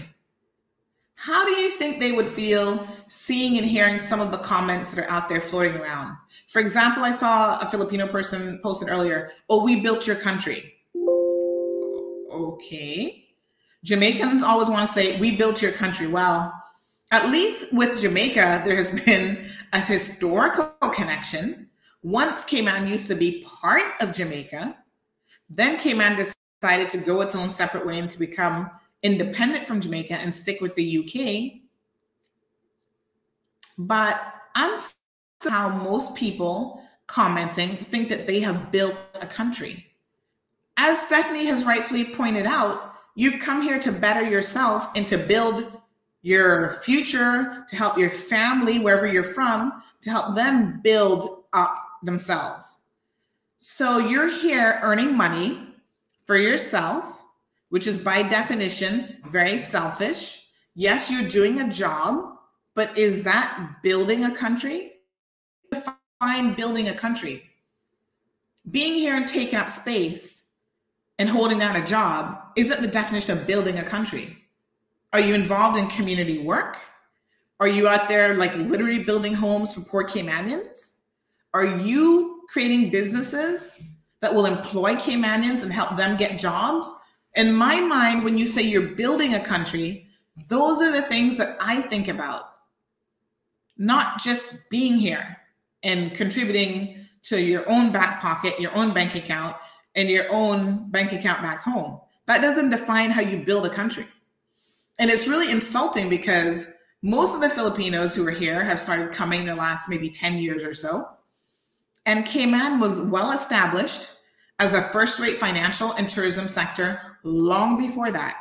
how do you think they would feel seeing and hearing some of the comments that are out there floating around? For example, I saw a Filipino person posted earlier, oh, we built your country. Okay. Jamaicans always want to say, we built your country. Well, at least with Jamaica, there has been a historical connection. Once Cayman used to be part of Jamaica, then Cayman decided to go its own separate way and to become independent from Jamaica and stick with the UK. But I'm how most people commenting think that they have built a country. As Stephanie has rightfully pointed out, you've come here to better yourself and to build your future, to help your family, wherever you're from, to help them build up themselves. So you're here earning money for yourself, which is by definition very selfish. Yes, you're doing a job, but is that building a country? Define building a country. Being here and taking up space and holding down a job isn't the definition of building a country. Are you involved in community work? Are you out there like literally building homes for poor Caymanians? Are you creating businesses that will employ Caymanians and help them get jobs? In my mind, when you say you're building a country, those are the things that I think about. Not just being here and contributing to your own back pocket, your own bank account, in your own bank account back home. That doesn't define how you build a country. And it's really insulting because most of the Filipinos who are here have started coming in the last maybe 10 years or so. And Cayman was well established as a first-rate financial and tourism sector long before that.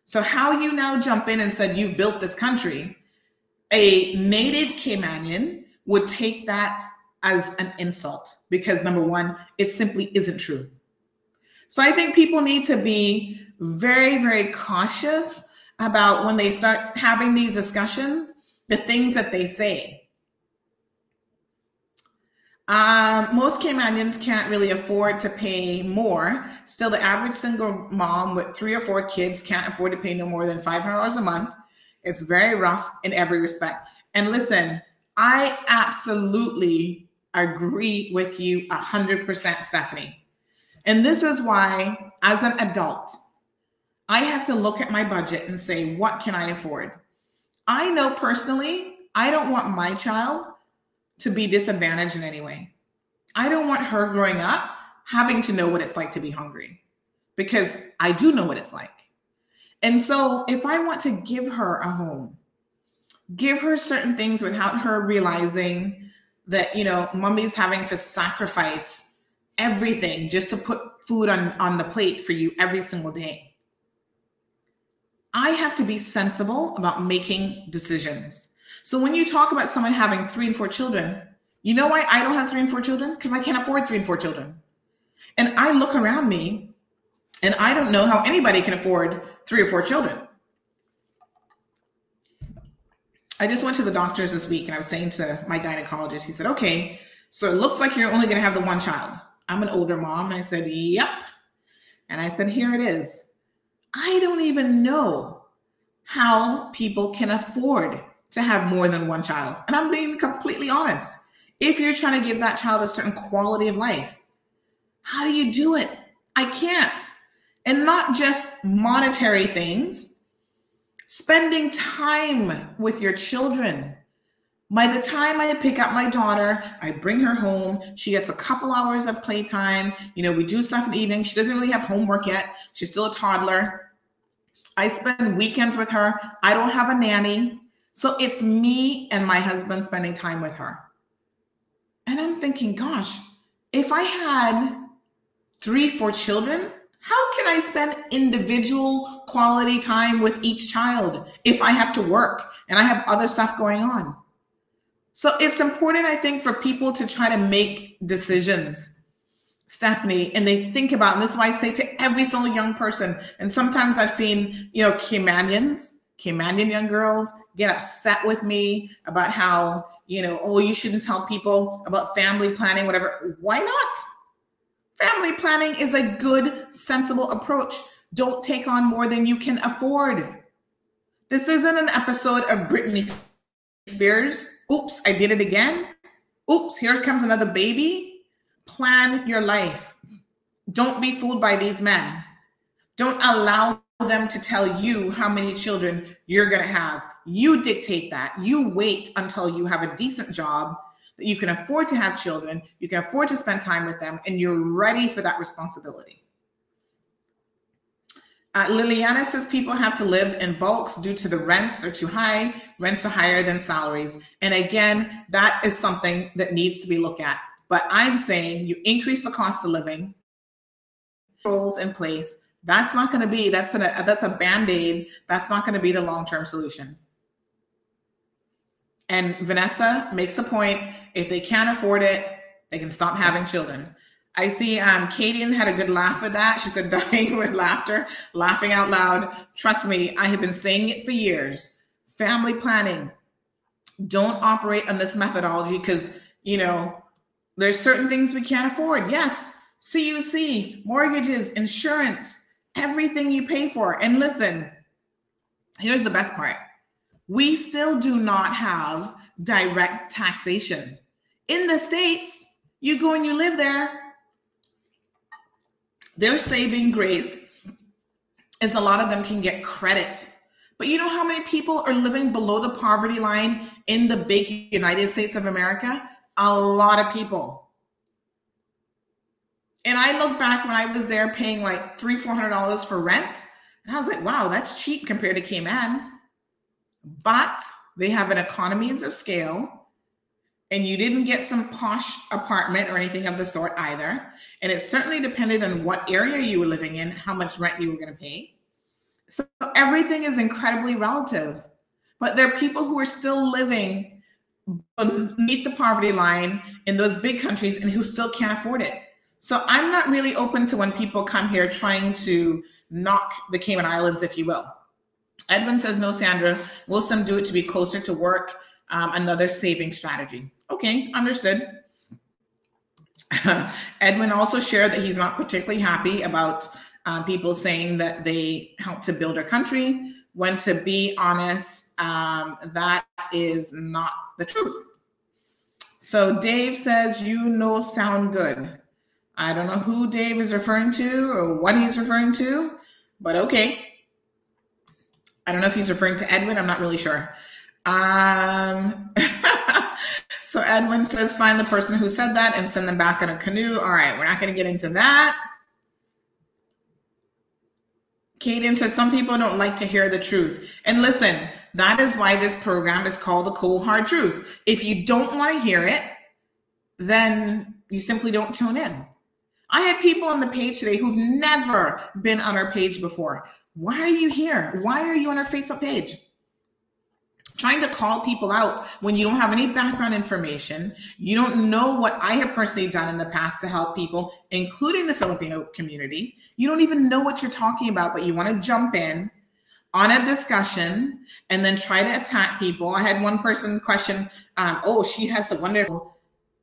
So how you now jump in and said you built this country, a native Caymanian would take that as an insult because, number one, it simply isn't true. So I think people need to be very, very cautious about when they start having these discussions, the things that they say. Most Caymanians can't really afford to pay more. Still, the average single mom with 3 or 4 kids can't afford to pay no more than $500 a month. It's very rough in every respect. And listen, I absolutely agree with you 100%, Stephanie. And this is why, as an adult, I have to look at my budget and say, what can I afford? I know personally, I don't want my child to be disadvantaged in any way. I don't want her growing up having to know what it's like to be hungry, because I do know what it's like. And so if I want to give her a home, give her certain things without her realizing that, you know, mommy's having to sacrifice everything just to put food on the plate for you every single day, I have to be sensible about making decisions. So when you talk about someone having 3 and 4 children, you know why I don't have 3 and 4 children? Because I can't afford 3 and 4 children. And I look around me and I don't know how anybody can afford 3 or 4 children. I just went to the doctors this week and I was saying to my gynecologist, he said, okay, so it looks like you're only going to have the 1 child. I'm an older mom. And I said, yep. And I said, here it is. I don't even know how people can afford to have more than 1 child. And I'm being completely honest. If you're trying to give that child a certain quality of life, how do you do it? I can't. And not just monetary things, spending time with your children. By the time I pick up my daughter, I bring her home, she gets a couple hours of playtime. You know, we do stuff in the evening. She doesn't really have homework yet. She's still a toddler. I spend weekends with her. I don't have a nanny. So it's me and my husband spending time with her. And I'm thinking, gosh, if I had 3, 4 children, how can I spend individual quality time with each child if I have to work and I have other stuff going on? So it's important, I think, for people to try to make decisions, Stephanie, and they think about, and this is why I say to every single young person, and sometimes I've seen, you know, Caymanian young girls get upset with me about how, you know, oh, you shouldn't tell people about family planning, whatever. Why not? Family planning is a good, sensible approach. Don't take on more than you can afford. This isn't an episode of Britney Spears. Oops, I did it again. Oops, here comes another baby. Plan your life. Don't be fooled by these men. Don't allow them to tell you how many children you're going to have. You dictate that. You wait until you have a decent job, that you can afford to have children, you can afford to spend time with them, and you're ready for that responsibility. Liliana says people have to live in bulks due to the rents are too high. Rents are higher than salaries. And again, that is something that needs to be looked at. But I'm saying you increase the cost of living, rules in place. That's not going to be, that's a Band-Aid. That's not going to be the long-term solution. And Vanessa makes the point, if they can't afford it, they can stop having children. I see Kadian had a good laugh with that. She said, dying with laughter, laughing out loud. Trust me, I have been saying it for years. Family planning. Don't operate on this methodology because, you know, there's certain things we can't afford. Yes, CUC, mortgages, insurance, everything you pay for. And listen, here's the best part. We still do not have direct taxation. In the States, you go and you live there. Their saving grace is a lot of them can get credit. But you know how many people are living below the poverty line in the big United States of America? A lot of people. And I look back when I was there paying like $300-400 for rent. And I was like, wow, that's cheap compared to Cayman. But they have an economies of scale. And you didn't get some posh apartment or anything of the sort either. And it certainly depended on what area you were living in, how much rent you were going to pay. So everything is incredibly relative. But there are people who are still living beneath the poverty line in those big countries and who still can't afford it. So I'm not really open to when people come here trying to knock the Cayman Islands, if you will. Edwin says, no, Sandra, most of them do it to be closer to work, another saving strategy. Okay, understood. Edwin also shared that he's not particularly happy about people saying that they helped to build our country, when to be honest, that is not the truth. So Dave says, sound good. I don't know who Dave is referring to or what he's referring to, but okay. I don't know if he's referring to Edwin. I'm not really sure. So Edwin says, find the person who said that and send them back in a canoe. All right, we're not going to get into that. Kaden says, some people don't like to hear the truth. And listen, that is why this program is called The Cold Hard Truth. If you don't want to hear it, then you simply don't tune in. I had people on the page today who've never been on our page before. Why are you here? Why are you on our Facebook page? Trying to call people out when you don't have any background information. You don't know what I have personally done in the past to help people, including the Filipino community. You don't even know what you're talking about, but you want to jump in on a discussion and then try to attack people. I had one person question, oh, she has a wonderful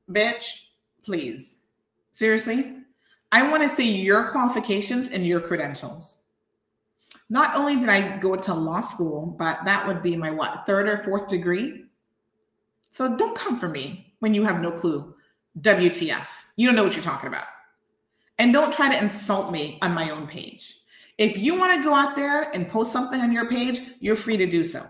bitch. Please. Seriously? I want to see your qualifications and your credentials. Not only did I go to law school, but that would be my third or fourth degree. So don't come for me when you have no clue. WTF. You don't know what you're talking about. And don't try to insult me on my own page. If you want to go out there and post something on your page, you're free to do so.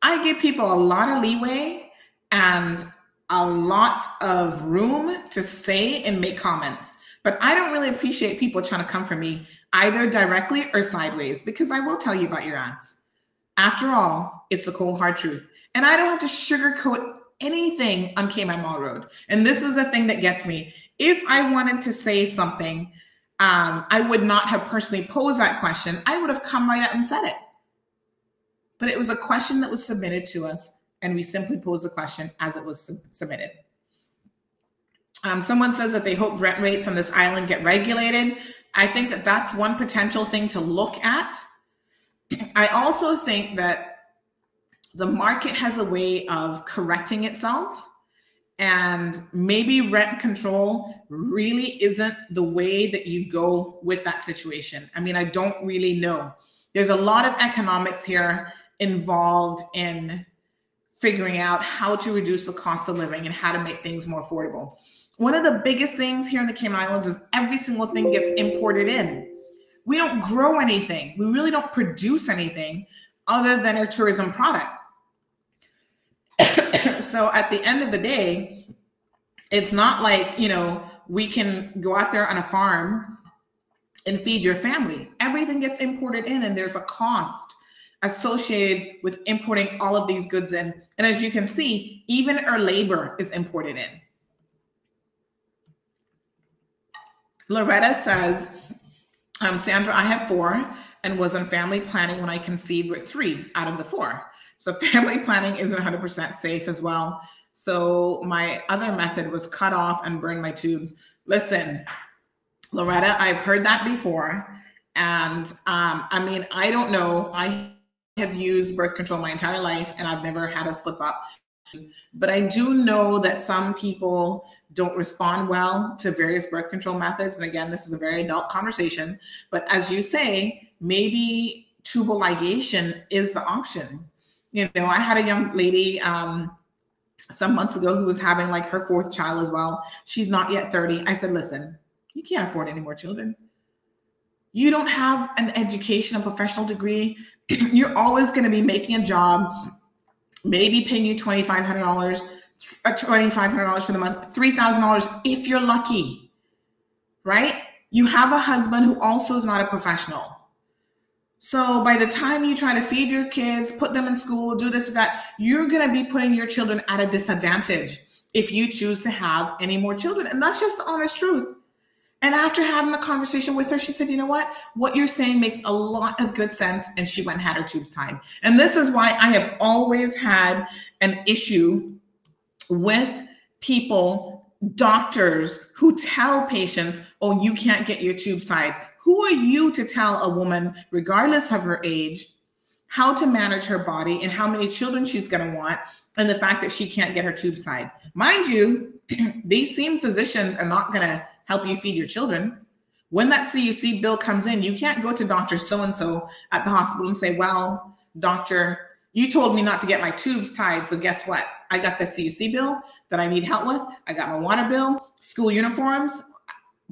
I give people a lot of leeway and a lot of room to say and make comments. But I don't really appreciate people trying to come for me either directly or sideways, because I will tell you about your ass. After all, it's the cold, hard truth. And I don't have to sugarcoat anything on Cayman Marl Road. And this is the thing that gets me. If I wanted to say something, I would not have personally posed that question. I would have come right out and said it. But it was a question that was submitted to us, and we simply posed the question as it was submitted. Someone says that they hope rent rates on this island get regulated. I think that that's one potential thing to look at. I also think that the market has a way of correcting itself, and maybe rent control really isn't the way that you go with that situation. I mean, I don't really know. There's a lot of economics here involved in figuring out how to reduce the cost of living and how to make things more affordable. One of the biggest things here in the Cayman Islands is every single thing gets imported in. We don't grow anything. We really don't produce anything other than our tourism product. So at the end of the day, it's not like, we can go out there on a farm and feed your family. Everything gets imported in, and there's a cost associated with importing all of these goods in. And as you can see, even our labor is imported in. Loretta says, Sandra, I have 4 and was in family planning when I conceived with 3 out of the 4. So family planning isn't 100% safe as well. So my other method was cut off and burn my tubes. Listen, Loretta, I've heard that before. And I mean, I don't know. I have used birth control my entire life and I've never had a slip up. But I do know that some people don't respond well to various birth control methods. And again, this is a very adult conversation. But as you say, maybe tubal ligation is the option. I had a young lady some months ago who was having like her 4th child as well. She's not yet 30. I said, listen, you can't afford any more children. You don't have an education, a professional degree. You're always going to be making a job, maybe paying you $2,500 for the month, $3,000 if you're lucky. right? You have a husband who also is not a professional. So by the time you try to feed your kids, put them in school, do this or that, you're going to be putting your children at a disadvantage if you choose to have any more children. And that's just the honest truth. And after having the conversation with her, she said, you know what you're saying makes a lot of good sense. And she went and had her tubes tied. And this is why I have always had an issue with people, doctors who tell patients, oh, you can't get your tubes tied. Who are you to tell a woman, regardless of her age, how to manage her body and how many children she's going to want, and the fact that she can't get her tubes tied? Mind you, these same physicians are not going to help you feed your children. When that CUC bill comes in, you can't go to Dr. So-and-so at the hospital and say, well, doctor, you told me not to get my tubes tied. So guess what? I got the CUC bill that I need help with. I got my water bill, school uniforms,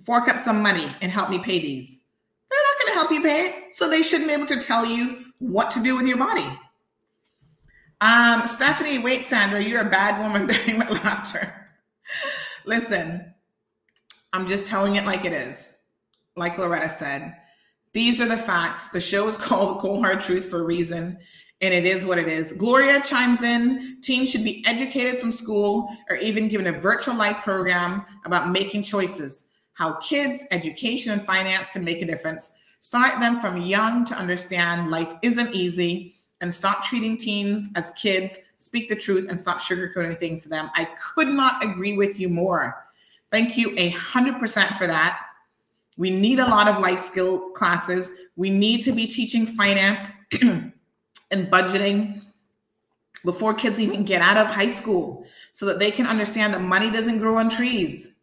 fork up some money and help me pay these. They're not going to help you pay it. So they shouldn't be able to tell you what to do with your body. Stephanie, wait, Sandra, you're a bad woman during my laughter. Listen, I'm just telling it like it is. Like Loretta said, these are the facts. The show is called The Cold Hard Truth for a reason, and it is what it is. Gloria chimes in, teens should be educated from school or even given a virtual life program about making choices, how kids, education, and finance can make a difference. Start them from young to understand life isn't easy, and stop treating teens as kids. Speak the truth and stop sugarcoating things to them. I could not agree with you more. Thank you 100% for that. We need a lot of life skill classes. We need to be teaching finance and budgeting before kids even get out of high school so that they can understand that money doesn't grow on trees.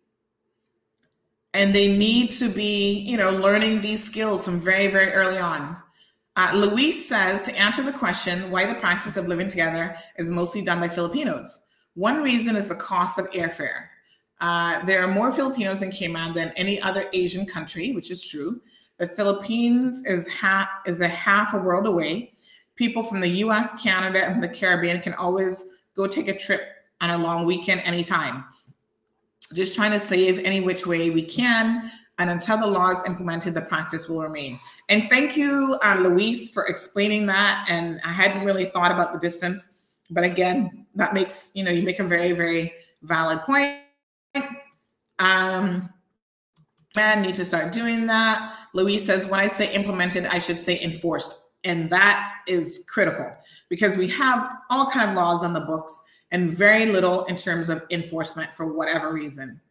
And they need to be, learning these skills from very, very early on. Luis says, to answer the question why the practice of living together is mostly done by Filipinos, one reason is the cost of airfare. There are more Filipinos in Cayman than any other Asian country, which is true. The Philippines is a half a world away. People from the US, Canada, and the Caribbean can always go take a trip on a long weekend anytime. Just trying to save any which way we can. And until the law is implemented, the practice will remain. And thank you, Luis, for explaining that. And I hadn't really thought about the distance. But again, that makes, you make a very, very valid point. Man, need to start doing that. Luis says, when I say implemented, I should say enforced. And that is critical because we have all kinds of laws on the books and very little in terms of enforcement for whatever reason.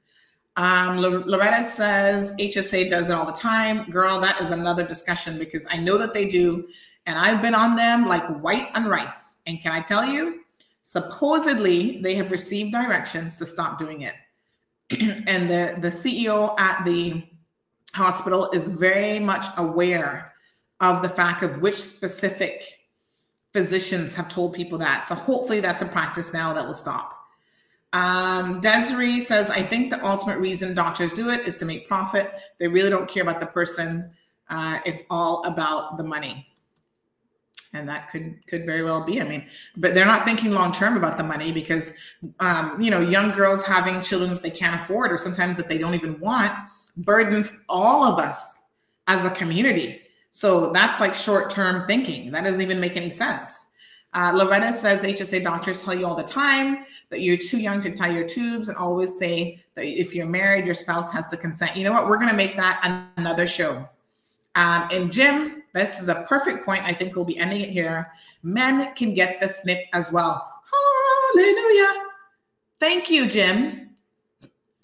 Loretta says, HSA does it all the time. Girl, that is another discussion because I know that they do. And I've been on them like white on rice. And can I tell you, supposedly they have received directions to stop doing it. And the CEO at the hospital is very much aware of the fact of which specific physicians have told people that. So hopefully that's a practice now that will stop. Desiree says, I think the ultimate reason doctors do it is to make profit. They really don't care about the person. It's all about the money. And that could very well be. I mean, but they're not thinking long-term about the money because, young girls having children that they can't afford or sometimes that they don't even want burdens all of us as a community. So that's like short-term thinking. That doesn't even make any sense. Loretta says, HSA doctors tell you all the time that you're too young to tie your tubes and always say that if you're married, your spouse has to consent. You know what? We're going to make that another show. And Jim, this is a perfect point. I think we'll be ending it here. Men can get the snip as well. Hallelujah. Thank you, Jim.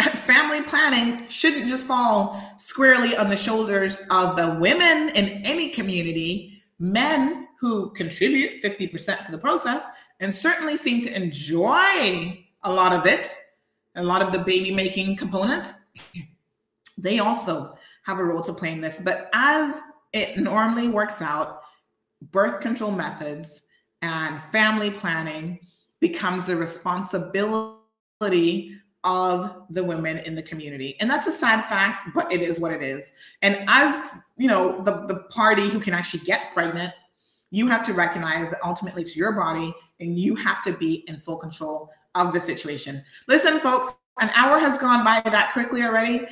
Family planning shouldn't just fall squarely on the shoulders of the women in any community. Men who contribute 50% to the process and certainly seem to enjoy a lot of it, a lot of the baby making components, they also have a role to play in this. But as it normally works out, birth control methods and family planning becomes the responsibility of the women in the community. And that's a sad fact, but it is what it is. And as the party who can actually get pregnant, you have to recognize that ultimately it's your body and you have to be in full control of the situation. Listen, folks, an hour has gone by that quickly already.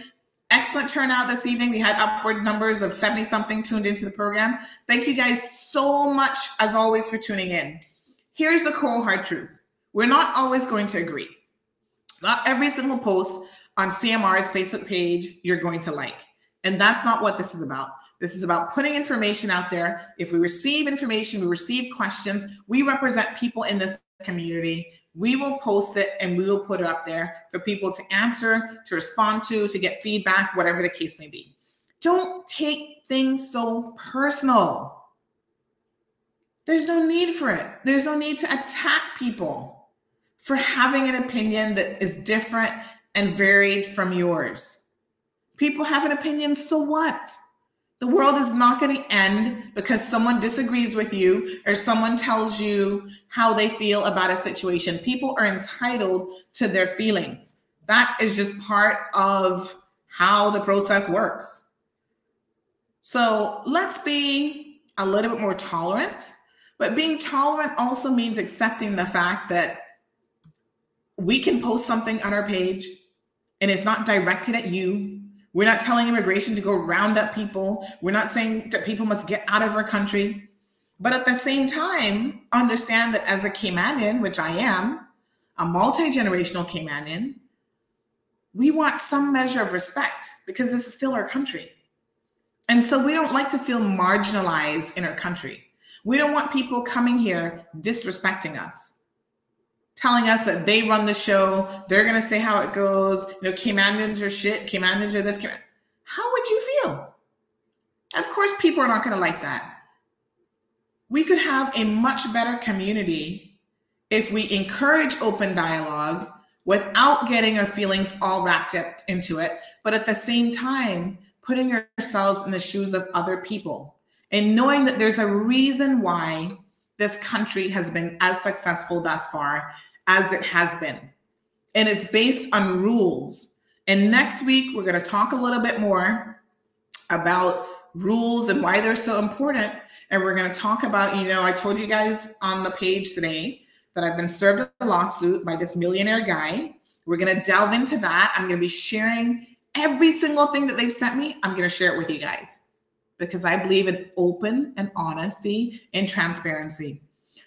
Excellent turnout this evening. We had upward numbers of 70-something tuned into the program. Thank you guys so much, as always, for tuning in. Here's the cold hard truth. We're not always going to agree. Not every single post on CMR's Facebook page you're going to like. And that's not what this is about. This is about putting information out there. If we receive information, we receive questions, we represent people in this community. We will post it and we will put it up there for people to answer, to respond to get feedback, whatever the case may be. Don't take things so personal. There's no need for it. There's no need to attack people for having an opinion that is different and varied from yours. People have an opinion, so what? The world is not going to end because someone disagrees with you or someone tells you how they feel about a situation. People are entitled to their feelings. That is just part of how the process works. So let's be a little bit more tolerant, but being tolerant also means accepting the fact that we can post something on our page and it's not directed at you. We're not telling immigration to go round up people. We're not saying that people must get out of our country. But at the same time, understand that as a Caymanian, which I am, a multi-generational Caymanian, we want some measure of respect because this is still our country. And so we don't like to feel marginalized in our country. We don't want people coming here disrespecting us, telling us that they run the show, they're going to say how it goes, you know, Caymanians are shit, Caymanians are this, How would you feel? Of course, people are not going to like that. We could have a much better community if we encourage open dialogue without getting our feelings all wrapped up into it, but at the same time, putting ourselves in the shoes of other people and knowing that there's a reason why this country has been as successful thus far as it has been. And it's based on rules. And next week, we're going to talk a little bit more about rules and why they're so important. And we're going to talk about, you know, I told you guys on the page today that I've been served a lawsuit by this millionaire guy. We're going to delve into that. I'm going to be sharing every single thing that they've sent me. I'm going to share it with you guys because I believe in open and honesty and transparency.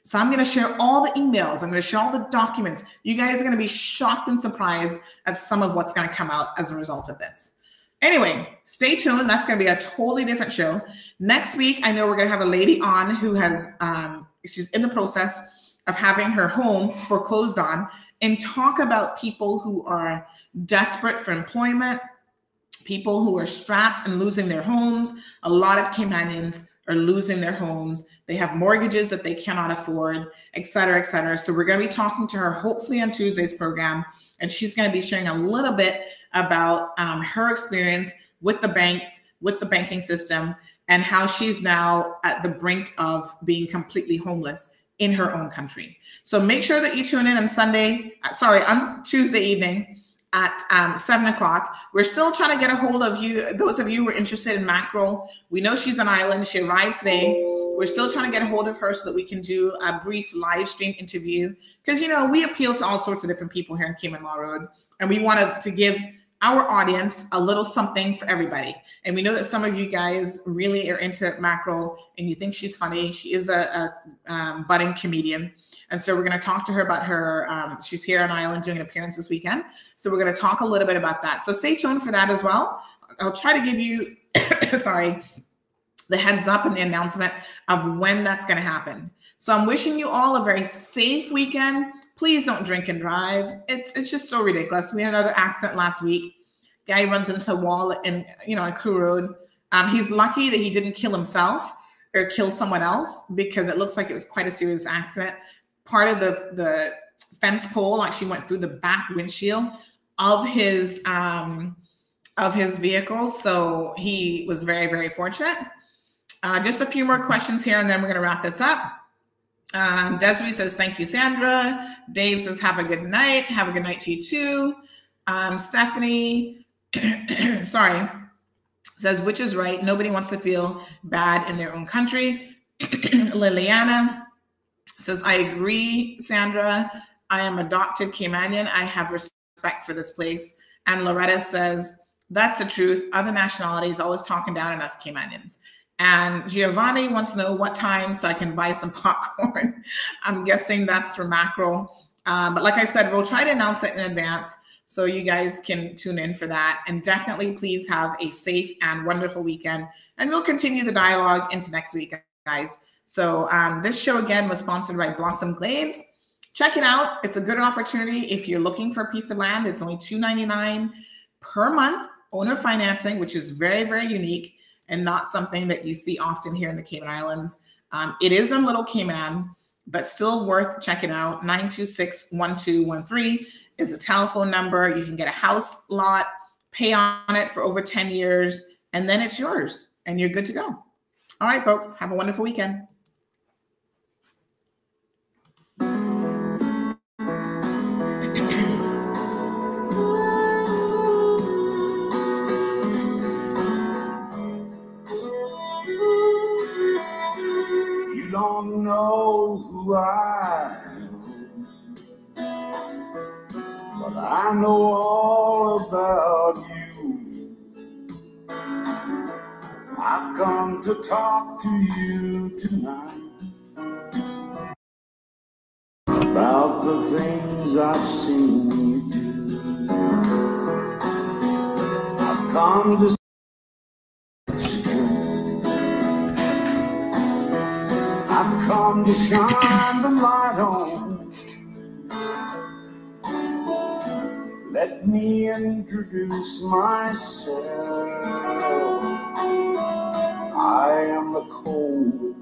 So I'm going to share all the emails. I'm going to share all the documents. You guys are going to be shocked and surprised at some of what's going to come out as a result of this. Anyway, stay tuned. That's going to be a totally different show. Next week, I know we're going to have a lady on who has, she's in the process of having her home foreclosed on and talk about people who are desperate for employment, people who are strapped and losing their homes. A lot of Caymanians are losing their homes. They have mortgages that they cannot afford, et cetera, et cetera. So we're going to be talking to her hopefully on Tuesday's program, and she's going to be sharing a little bit about her experience with the banks, with the banking system, and how she's now at the brink of being completely homeless in her own country. So make sure that you tune in on on Tuesday evening at 7 o'clock. We're still trying to get a hold of you, those of you who are interested in mackerel. We know she's an island. She arrived today. We're still trying to get a hold of her so that we can do a brief live stream interview. Because, you know, we appeal to all sorts of different people here in Cayman Marl Road. And we wanted to give our audience a little something for everybody. And we know that some of you guys really are into mackerel and you think she's funny. She is a budding comedian. And so we're going to talk to her about her, she's here on Island doing an appearance this weekend. So we're going to talk a little bit about that. So stay tuned for that as well. I'll try to give you, the heads up and the announcement of when that's going to happen. So I'm wishing you all a very safe weekend. Please don't drink and drive. It's just so ridiculous. We had another accident last week. Guy runs into a wall in, on Crew Road. He's lucky that he didn't kill himself or kill someone else because it looks like it was quite a serious accident. Part of the fence pole actually went through the back windshield of his vehicle. So he was very, very fortunate. Just a few more questions here and then we're going to wrap this up. Desiree says, thank you, Sandra. Dave says, have a good night. Have a good night to you too. Stephanie, says, which is right. Nobody wants to feel bad in their own country. Liliana says, I agree, Sandra. I am adopted Caymanian. I have respect for this place. And Loretta says, That's the truth. Other nationalities always talking down on us Caymanians. And Giovanni wants to know what time so I can buy some popcorn. I'm guessing that's for mackerel. But like I said, we'll try to announce it in advance so you guys can tune in for that. And definitely please have a safe and wonderful weekend. And we'll continue the dialogue into next week, guys. So this show, again, was sponsored by Blossom Glades. Check it out. It's a good opportunity if you're looking for a piece of land. It's only $299 per month, owner financing, which is very, very unique and not something that you see often here in the Cayman Islands. It is in Little Cayman, but still worth checking out. 926-1213 is the telephone number. You can get a house lot, pay on it for over 10 years, and then it's yours, and you're good to go. All right, folks, have a wonderful weekend. You don't know who I am, but I know all about you. I've come to talk to you tonight about the things I've seen you do. I've come to I've come to shine the light on. Let me introduce myself. I am the cold